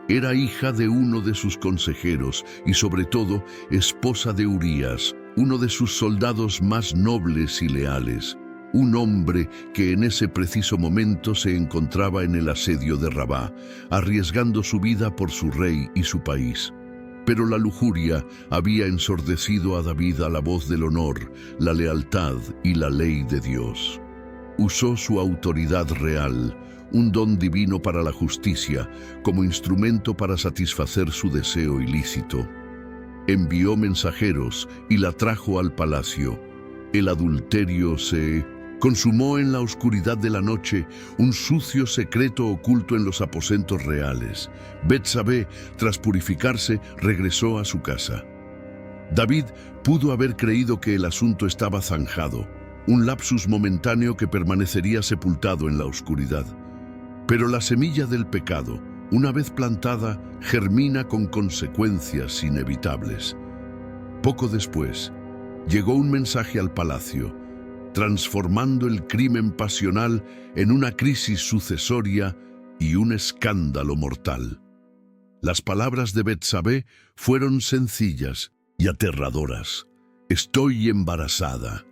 Era hija de uno de sus consejeros y sobre todo esposa de Urías, uno de sus soldados más nobles y leales, un hombre que en ese preciso momento se encontraba en el asedio de Rabá, arriesgando su vida por su rey y su país. Pero la lujuria había ensordecido a David a la voz del honor, la lealtad y la ley de Dios. Usó su autoridad real, un don divino para la justicia, como instrumento para satisfacer su deseo ilícito. Envió mensajeros y la trajo al palacio. El adulterio se consumó en la oscuridad de la noche, un sucio secreto oculto en los aposentos reales. Betsabé, tras purificarse, regresó a su casa. David pudo haber creído que el asunto estaba zanjado, un lapsus momentáneo que permanecería sepultado en la oscuridad. Pero la semilla del pecado, una vez plantada, germina con consecuencias inevitables. Poco después, llegó un mensaje al palacio, transformando el crimen pasional en una crisis sucesoria y un escándalo mortal. Las palabras de Betsabé fueron sencillas y aterradoras. Estoy embarazada.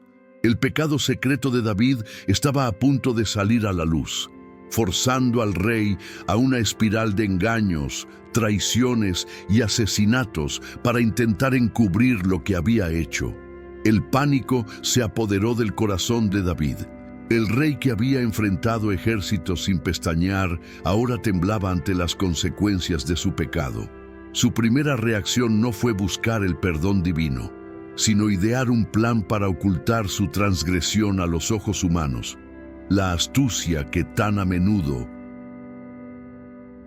El pecado secreto de David estaba a punto de salir a la luz, forzando al rey a una espiral de engaños, traiciones y asesinatos para intentar encubrir lo que había hecho. El pánico se apoderó del corazón de David. El rey que había enfrentado ejércitos sin pestañear, ahora temblaba ante las consecuencias de su pecado. Su primera reacción no fue buscar el perdón divino, sino idear un plan para ocultar su transgresión a los ojos humanos. La astucia que tan a menudo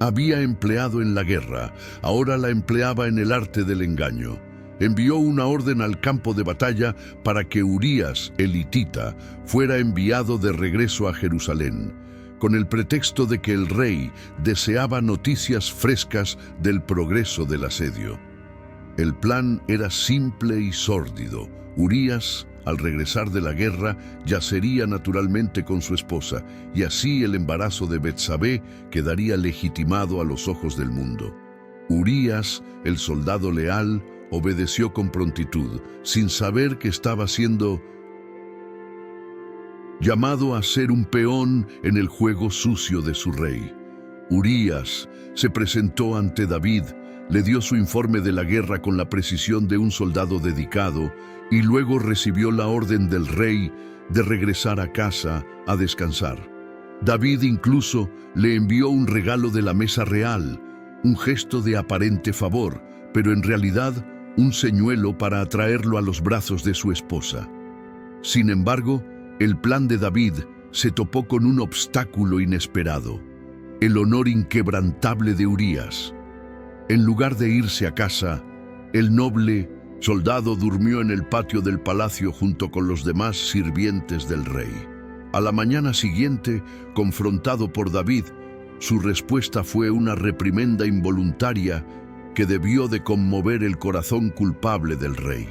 había empleado en la guerra, ahora la empleaba en el arte del engaño. Envió una orden al campo de batalla para que Urías, elitita, fuera enviado de regreso a Jerusalén, con el pretexto de que el rey deseaba noticias frescas del progreso del asedio. El plan era simple y sórdido. Urías, al regresar de la guerra, yacería naturalmente con su esposa, y así el embarazo de Betsabé quedaría legitimado a los ojos del mundo. Urías, el soldado leal, obedeció con prontitud, sin saber que estaba siendo llamado a ser un peón en el juego sucio de su rey. Urías se presentó ante David, le dio su informe de la guerra con la precisión de un soldado dedicado y luego recibió la orden del rey de regresar a casa a descansar. David incluso le envió un regalo de la mesa real, un gesto de aparente favor, pero en realidad un señuelo para atraerlo a los brazos de su esposa. Sin embargo, el plan de David se topó con un obstáculo inesperado: el honor inquebrantable de Urías. En lugar de irse a casa, el noble Soldado durmió en el patio del palacio junto con los demás sirvientes del rey. A la mañana siguiente, confrontado por David, su respuesta fue una reprimenda involuntaria que debió de conmover el corazón culpable del rey.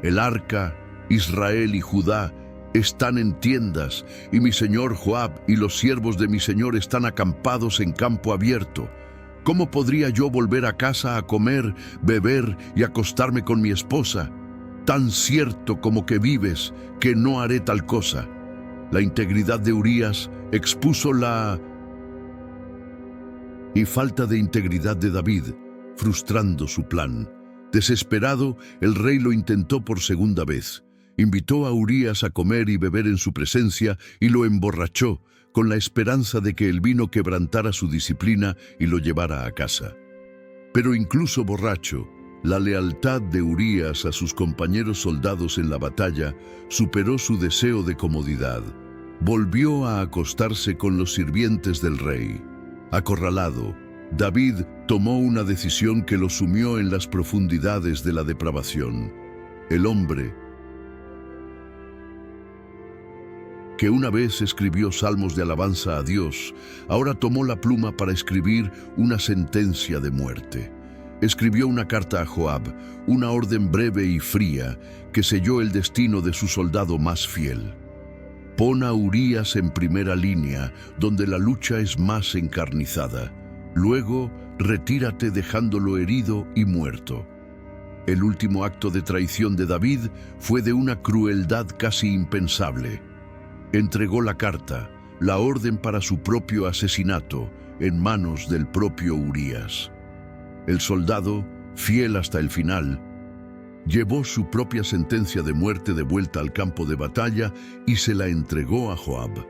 El arca, Israel y Judá están en tiendas, y mi señor Joab y los siervos de mi señor están acampados en campo abierto. ¿Cómo podría yo volver a casa a comer, beber y acostarme con mi esposa? Tan cierto como que vives, que no haré tal cosa. La integridad de Urías expuso la falta de integridad de David, frustrando su plan. Desesperado, el rey lo intentó por segunda vez. Invitó a Urías a comer y beber en su presencia y lo emborrachó, con la esperanza de que el vino quebrantara su disciplina y lo llevara a casa. Pero incluso borracho, la lealtad de Urías a sus compañeros soldados en la batalla superó su deseo de comodidad. Volvió a acostarse con los sirvientes del rey. Acorralado, David tomó una decisión que lo sumió en las profundidades de la depravación. El hombre que una vez escribió salmos de alabanza a Dios, ahora tomó la pluma para escribir una sentencia de muerte. Escribió una carta a Joab, una orden breve y fría que selló el destino de su soldado más fiel. Pon a Urías en primera línea, donde la lucha es más encarnizada. Luego, retírate dejándolo herido y muerto. El último acto de traición de David fue de una crueldad casi impensable. Entregó la carta, la orden para su propio asesinato, en manos del propio Urías. El soldado, fiel hasta el final, llevó su propia sentencia de muerte de vuelta al campo de batalla y se la entregó a Joab.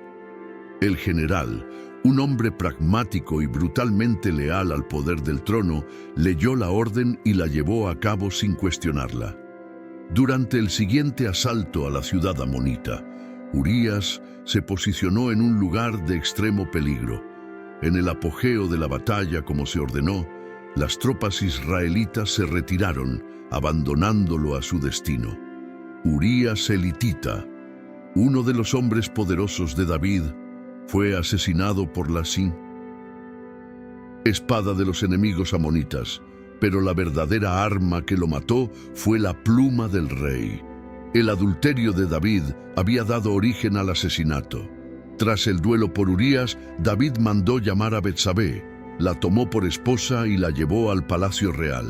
El general, un hombre pragmático y brutalmente leal al poder del trono, leyó la orden y la llevó a cabo sin cuestionarla. Durante el siguiente asalto a la ciudad amonita, Urías se posicionó en un lugar de extremo peligro. En el apogeo de la batalla, como se ordenó, las tropas israelitas se retiraron, abandonándolo a su destino. Urías elitita, uno de los hombres poderosos de David, fue asesinado por la espada de los enemigos amonitas, pero la verdadera arma que lo mató fue la pluma del rey. El adulterio de David había dado origen al asesinato. Tras el duelo por Urías, David mandó llamar a Betsabé, la tomó por esposa y la llevó al palacio real.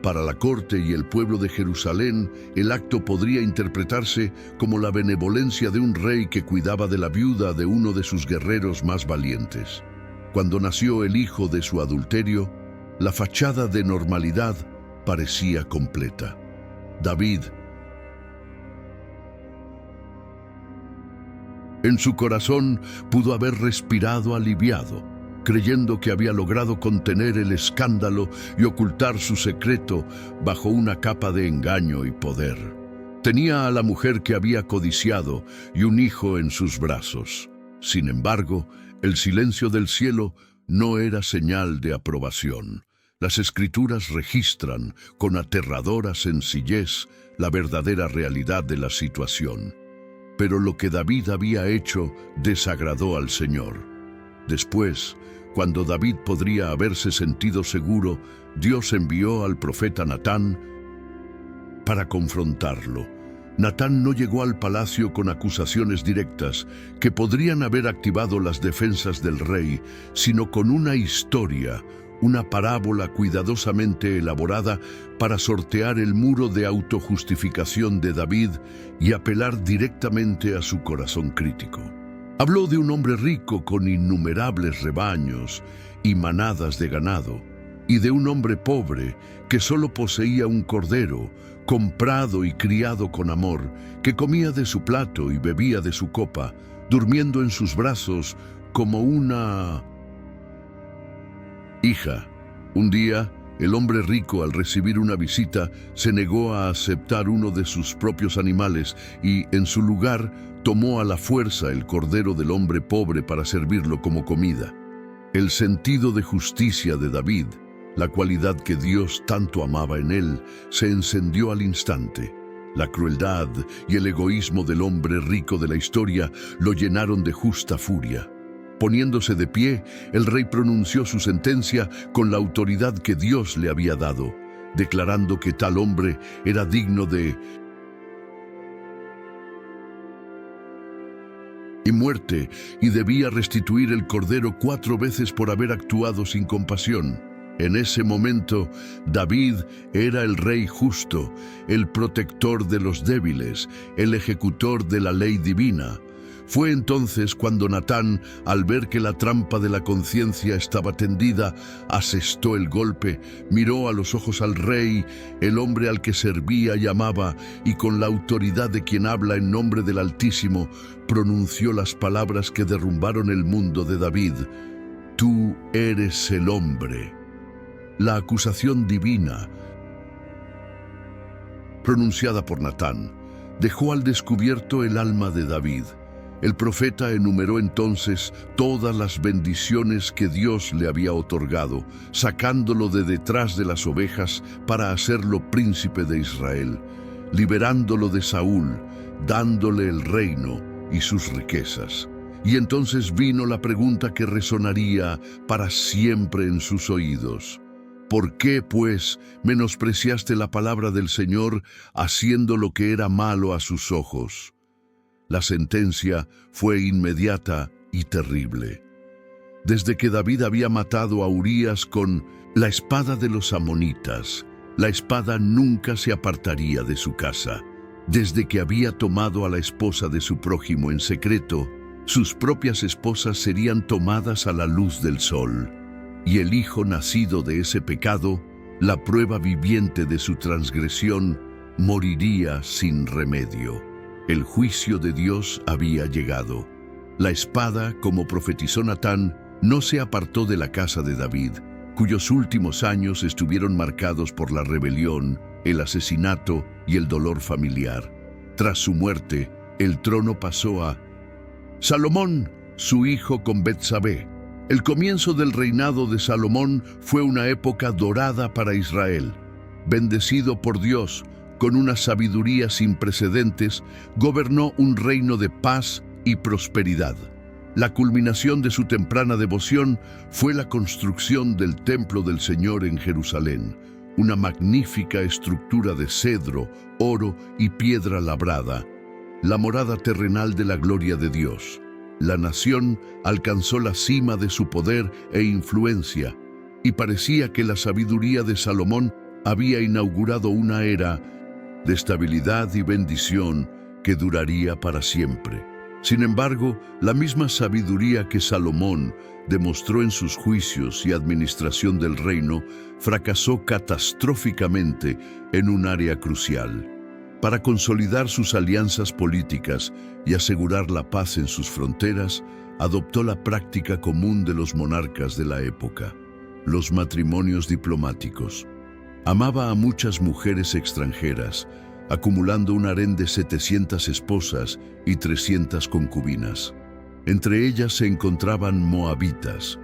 Para la corte y el pueblo de Jerusalén, el acto podría interpretarse como la benevolencia de un rey que cuidaba de la viuda de uno de sus guerreros más valientes. Cuando nació el hijo de su adulterio, la fachada de normalidad parecía completa. David, en su corazón, pudo haber respirado aliviado, creyendo que había logrado contener el escándalo y ocultar su secreto bajo una capa de engaño y poder. Tenía a la mujer que había codiciado y un hijo en sus brazos. Sin embargo, el silencio del cielo no era señal de aprobación. Las Escrituras registran con aterradora sencillez la verdadera realidad de la situación. Pero lo que David había hecho desagradó al Señor. Después, cuando David podría haberse sentido seguro, Dios envió al profeta Natán para confrontarlo. Natán no llegó al palacio con acusaciones directas que podrían haber activado las defensas del rey, sino con una historia, una parábola cuidadosamente elaborada para sortear el muro de autojustificación de David y apelar directamente a su corazón crítico. Habló de un hombre rico con innumerables rebaños y manadas de ganado, y de un hombre pobre que solo poseía un cordero, comprado y criado con amor, que comía de su plato y bebía de su copa, durmiendo en sus brazos como una hija. Un día, el hombre rico, al recibir una visita, se negó a aceptar uno de sus propios animales y, en su lugar, tomó a la fuerza el cordero del hombre pobre para servirlo como comida. El sentido de justicia de David La cualidad que Dios tanto amaba en él se encendió al instante. La crueldad y el egoísmo del hombre rico de la historia lo llenaron de justa furia. Poniéndose de pie, el rey pronunció su sentencia con la autoridad que Dios le había dado, declarando que tal hombre era digno de muerte y debía restituir el cordero 4 veces por haber actuado sin compasión. En ese momento, David era el rey justo, el protector de los débiles, el ejecutor de la ley divina. Fue entonces cuando Natán, al ver que la trampa de la conciencia estaba tendida, asestó el golpe, miró a los ojos al rey, el hombre al que servía y amaba, y con la autoridad de quien habla en nombre del Altísimo, pronunció las palabras que derrumbaron el mundo de David. Tú eres el hombre. La acusación divina, pronunciada por Natán, dejó al descubierto el alma de David. El profeta enumeró entonces todas las bendiciones que Dios le había otorgado, sacándolo de detrás de las ovejas para hacerlo príncipe de Israel, liberándolo de Saúl, dándole el reino y sus riquezas. Y entonces vino la pregunta que resonaría para siempre en sus oídos. ¿Por qué, pues, menospreciaste la palabra del Señor, haciendo lo que era malo a sus ojos? La sentencia fue inmediata y terrible. Desde que David había matado a Urías con la espada de los amonitas, la espada nunca se apartaría de su casa. Desde que había tomado a la esposa de su prójimo en secreto, sus propias esposas serían tomadas a la luz del sol. Y el hijo nacido de ese pecado, la prueba viviente de su transgresión, moriría sin remedio. El juicio de Dios había llegado. La espada, como profetizó Natán, no se apartó de la casa de David, cuyos últimos años estuvieron marcados por la rebelión, el asesinato y el dolor familiar. Tras su muerte, el trono pasó a Salomón, su hijo con Betsabé. El comienzo del reinado de Salomón fue una época dorada para Israel. Bendecido por Dios, con una sabiduría sin precedentes, gobernó un reino de paz y prosperidad. La culminación de su temprana devoción fue la construcción del Templo del Señor en Jerusalén, una magnífica estructura de cedro, oro y piedra labrada, la morada terrenal de la gloria de Dios. La nación alcanzó la cima de su poder e influencia, y parecía que la sabiduría de Salomón había inaugurado una era de estabilidad y bendición que duraría para siempre. Sin embargo, la misma sabiduría que Salomón demostró en sus juicios y administración del reino fracasó catastróficamente en un área crucial. Para consolidar sus alianzas políticas y asegurar la paz en sus fronteras, adoptó la práctica común de los monarcas de la época: los matrimonios diplomáticos. Amaba a muchas mujeres extranjeras, acumulando un harén de 700 esposas y 300 concubinas. Entre ellas se encontraban moabitas,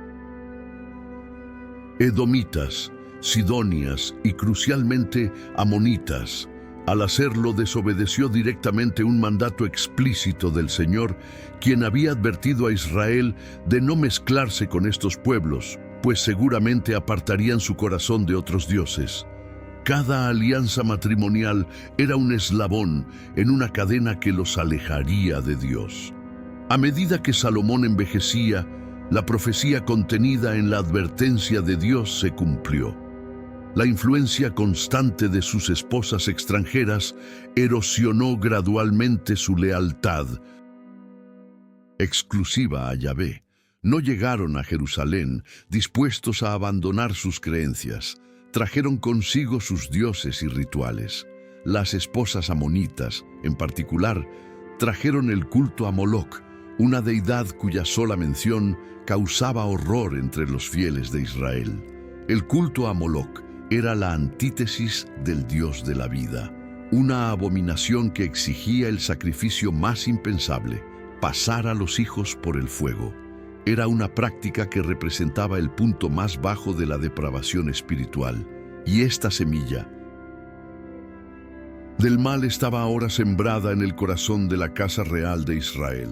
edomitas, sidonias y crucialmente amonitas. Al hacerlo, desobedeció directamente un mandato explícito del Señor, quien había advertido a Israel de no mezclarse con estos pueblos, pues seguramente apartarían su corazón de otros dioses. Cada alianza matrimonial era un eslabón en una cadena que los alejaría de Dios. A medida que Salomón envejecía, la profecía contenida en la advertencia de Dios se cumplió. La influencia constante de sus esposas extranjeras erosionó gradualmente su lealtad exclusiva a Yahvé. No llegaron a Jerusalén dispuestos a abandonar sus creencias. Trajeron consigo sus dioses y rituales. Las esposas amonitas, en particular, trajeron el culto a Moloc, una deidad cuya sola mención causaba horror entre los fieles de Israel. El culto a Moloc era la antítesis del dios de la vida, una abominación que exigía el sacrificio más impensable: pasar a los hijos por el fuego. Era una práctica que representaba el punto más bajo de la depravación espiritual. Y esta semilla del mal estaba ahora sembrada en el corazón de la casa real de Israel.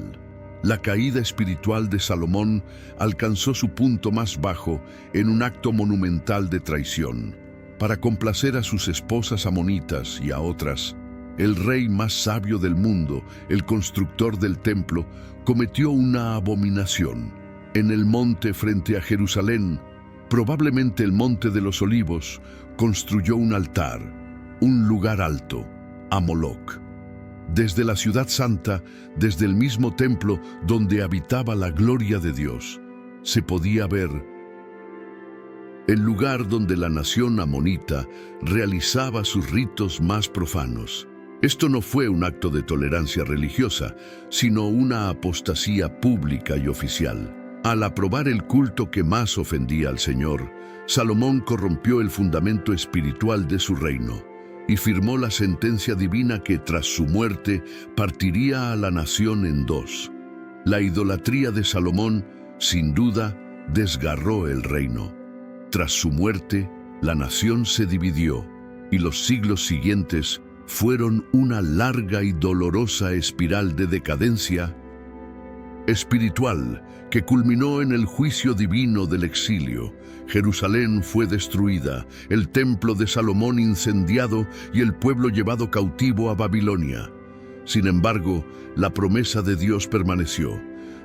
La caída espiritual de Salomón alcanzó su punto más bajo en un acto monumental de traición. Para complacer a sus esposas amonitas y a otras, el rey más sabio del mundo, el constructor del templo, cometió una abominación. En el monte frente a Jerusalén, probablemente el Monte de los Olivos, construyó un altar, un lugar alto, a Moloc. Desde la ciudad santa, desde el mismo templo donde habitaba la gloria de Dios, se podía ver el lugar donde la nación amonita realizaba sus ritos más profanos. Esto no fue un acto de tolerancia religiosa, sino una apostasía pública y oficial. Al aprobar el culto que más ofendía al Señor, Salomón corrompió el fundamento espiritual de su reino y firmó la sentencia divina que tras su muerte partiría a la nación en dos. La idolatría de Salomón, sin duda, desgarró el reino. Tras su muerte, la nación se dividió y los siglos siguientes fueron una larga y dolorosa espiral de decadencia espiritual que culminó en el juicio divino del exilio. Jerusalén fue destruida, el templo de Salomón incendiado y el pueblo llevado cautivo a Babilonia. Sin embargo, la promesa de Dios permaneció.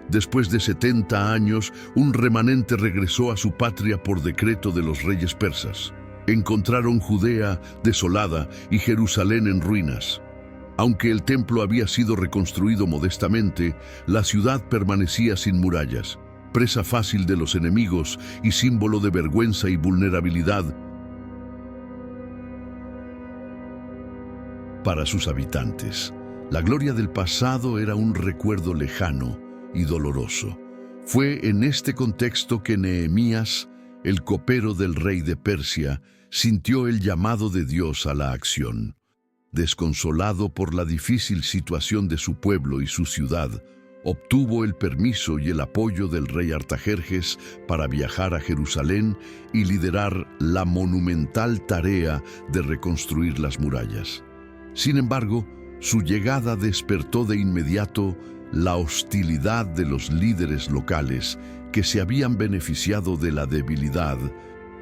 Después de 70 años, un remanente regresó a su patria por decreto de los reyes persas. Encontraron Judea desolada y Jerusalén en ruinas. Aunque el templo había sido reconstruido modestamente, la ciudad permanecía sin murallas, presa fácil de los enemigos y símbolo de vergüenza y vulnerabilidad para sus habitantes. La gloria del pasado era un recuerdo lejano y doloroso. Fue en este contexto que Nehemías, el copero del rey de Persia, sintió el llamado de Dios a la acción. Desconsolado por la difícil situación de su pueblo y su ciudad, obtuvo el permiso y el apoyo del rey Artajerjes para viajar a Jerusalén y liderar la monumental tarea de reconstruir las murallas. Sin embargo, su llegada despertó de inmediato la hostilidad de los líderes locales que se habían beneficiado de la debilidad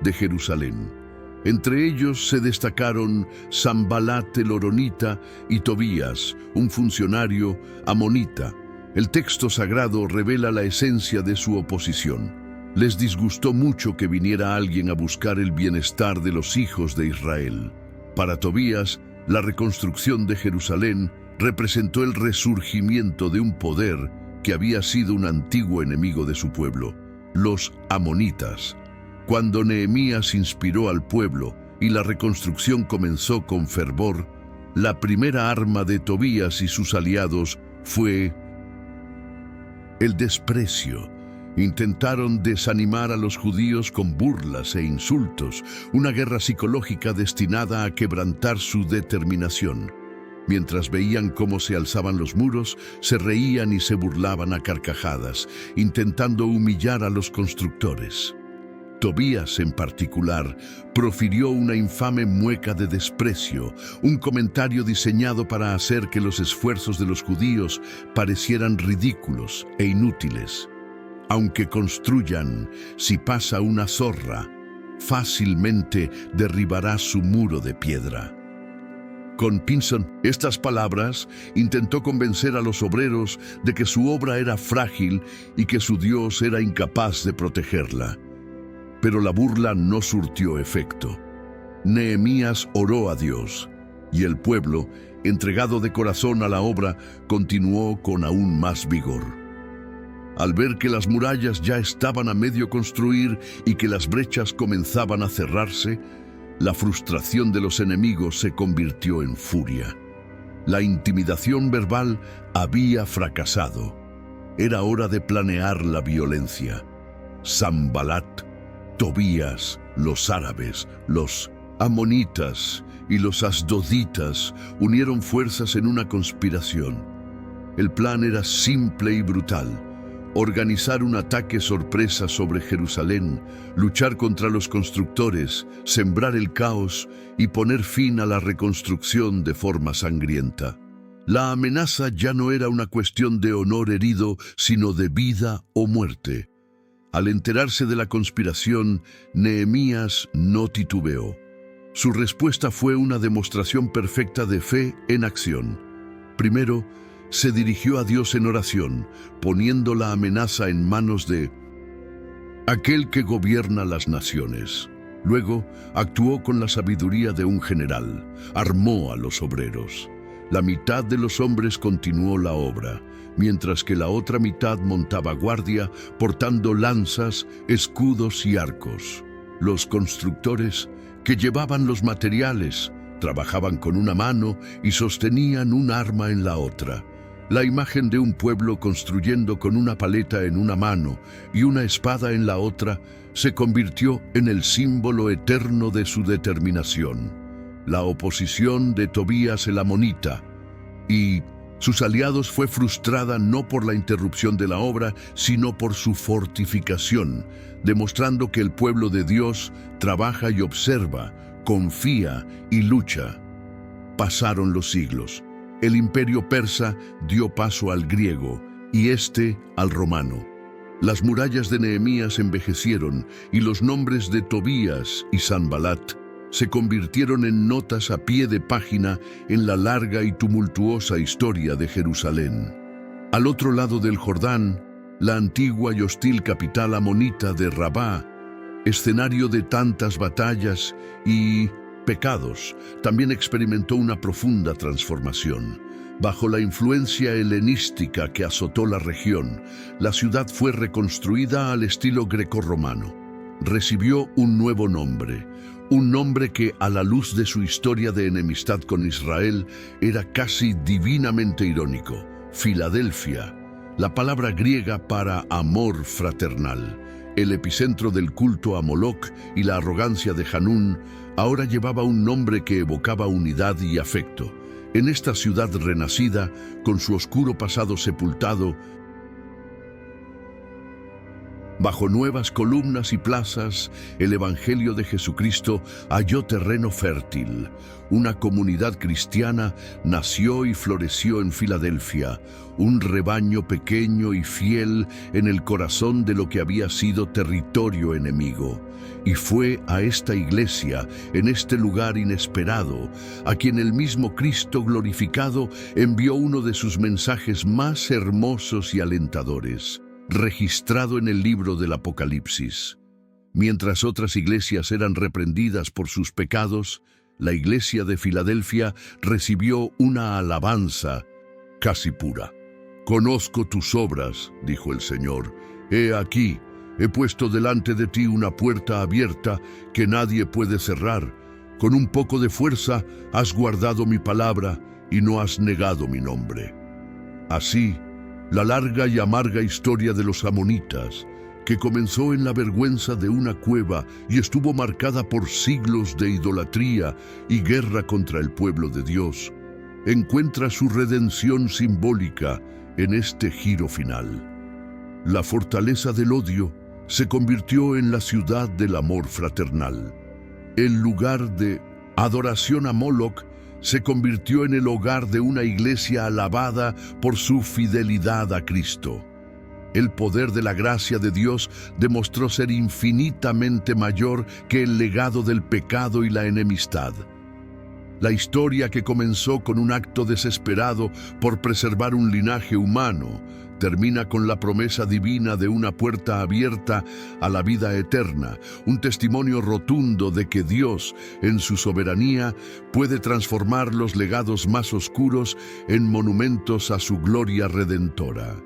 de Jerusalén. Entre ellos se destacaron Sanbalat el horonita y Tobías, un funcionario amonita. El texto sagrado revela la esencia de su oposición. Les disgustó mucho que viniera alguien a buscar el bienestar de los hijos de Israel. Para Tobías, la reconstrucción de Jerusalén representó el resurgimiento de un poder que había sido un antiguo enemigo de su pueblo, los amonitas. Cuando Nehemías inspiró al pueblo y la reconstrucción comenzó con fervor, la primera arma de Tobías y sus aliados fue el desprecio. Intentaron desanimar a los judíos con burlas e insultos, una guerra psicológica destinada a quebrantar su determinación. Mientras veían cómo se alzaban los muros, se reían y se burlaban a carcajadas, intentando humillar a los constructores. Tobías, en particular, profirió una infame mueca de desprecio, un comentario diseñado para hacer que los esfuerzos de los judíos parecieran ridículos e inútiles. Aunque construyan, si pasa una zorra, fácilmente derribará su muro de piedra. Con Pinson, estas palabras intentó convencer a los obreros de que su obra era frágil y que su Dios era incapaz de protegerla. Pero la burla no surtió efecto. Nehemías oró a Dios, y el pueblo, entregado de corazón a la obra, continuó con aún más vigor. Al ver que las murallas ya estaban a medio construir y que las brechas comenzaban a cerrarse, la frustración de los enemigos se convirtió en furia. La intimidación verbal había fracasado. Era hora de planear la violencia. Sanbalat, Tobías, los árabes, los amonitas y los asdoditas unieron fuerzas en una conspiración. El plan era simple y brutal: organizar un ataque sorpresa sobre Jerusalén, luchar contra los constructores, sembrar el caos y poner fin a la reconstrucción de forma sangrienta. La amenaza ya no era una cuestión de honor herido, sino de vida o muerte. Al enterarse de la conspiración, Nehemías no titubeó. Su respuesta fue una demostración perfecta de fe en acción. Primero, se dirigió a Dios en oración, poniendo la amenaza en manos de aquel que gobierna las naciones. Luego, actuó con la sabiduría de un general, armó a los obreros. La mitad de los hombres continuó la obra, mientras que la otra mitad montaba guardia, portando lanzas, escudos y arcos. Los constructores, que llevaban los materiales, trabajaban con una mano y sostenían un arma en la otra. La imagen de un pueblo construyendo con una paleta en una mano y una espada en la otra se convirtió en el símbolo eterno de su determinación. La oposición de Tobías el amonita y sus aliados fue frustrada no por la interrupción de la obra, sino por su fortificación, demostrando que el pueblo de Dios trabaja y observa, confía y lucha. Pasaron los siglos. El imperio persa dio paso al griego y este al romano. Las murallas de Nehemías envejecieron y los nombres de Tobías y Sanbalat se convirtieron en notas a pie de página en la larga y tumultuosa historia de Jerusalén. Al otro lado del Jordán, la antigua y hostil capital amonita de Rabá, escenario de tantas batallas y pecados, también experimentó una profunda transformación. Bajo la influencia helenística que azotó la región, la ciudad fue reconstruida al estilo grecorromano. Recibió un nuevo nombre, un nombre que, a la luz de su historia de enemistad con Israel, era casi divinamente irónico: Filadelfia, la palabra griega para amor fraternal. El epicentro del culto a Moloc y la arrogancia de Hanún ahora llevaba un nombre que evocaba unidad y afecto. En esta ciudad renacida, con su oscuro pasado sepultado, bajo nuevas columnas y plazas, el Evangelio de Jesucristo halló terreno fértil. Una comunidad cristiana nació y floreció en Filadelfia, un rebaño pequeño y fiel en el corazón de lo que había sido territorio enemigo. Y fue a esta iglesia, en este lugar inesperado, a quien el mismo Cristo glorificado envió uno de sus mensajes más hermosos y alentadores, registrado en el libro del Apocalipsis. Mientras otras iglesias eran reprendidas por sus pecados, la iglesia de Filadelfia recibió una alabanza casi pura. «Conozco tus obras», dijo el Señor. «He aquí, he puesto delante de ti una puerta abierta que nadie puede cerrar. Con un poco de fuerza has guardado mi palabra y no has negado mi nombre». Así, la larga y amarga historia de los amonitas, que comenzó en la vergüenza de una cueva y estuvo marcada por siglos de idolatría y guerra contra el pueblo de Dios, encuentra su redención simbólica en este giro final. La fortaleza del odio se convirtió en la ciudad del amor fraternal. El lugar de adoración a Moloc se convirtió en el hogar de una iglesia alabada por su fidelidad a Cristo. El poder de la gracia de Dios demostró ser infinitamente mayor que el legado del pecado y la enemistad. La historia, que comenzó con un acto desesperado por preservar un linaje humano, termina con la promesa divina de una puerta abierta a la vida eterna, un testimonio rotundo de que Dios, en su soberanía, puede transformar los legados más oscuros en monumentos a su gloria redentora.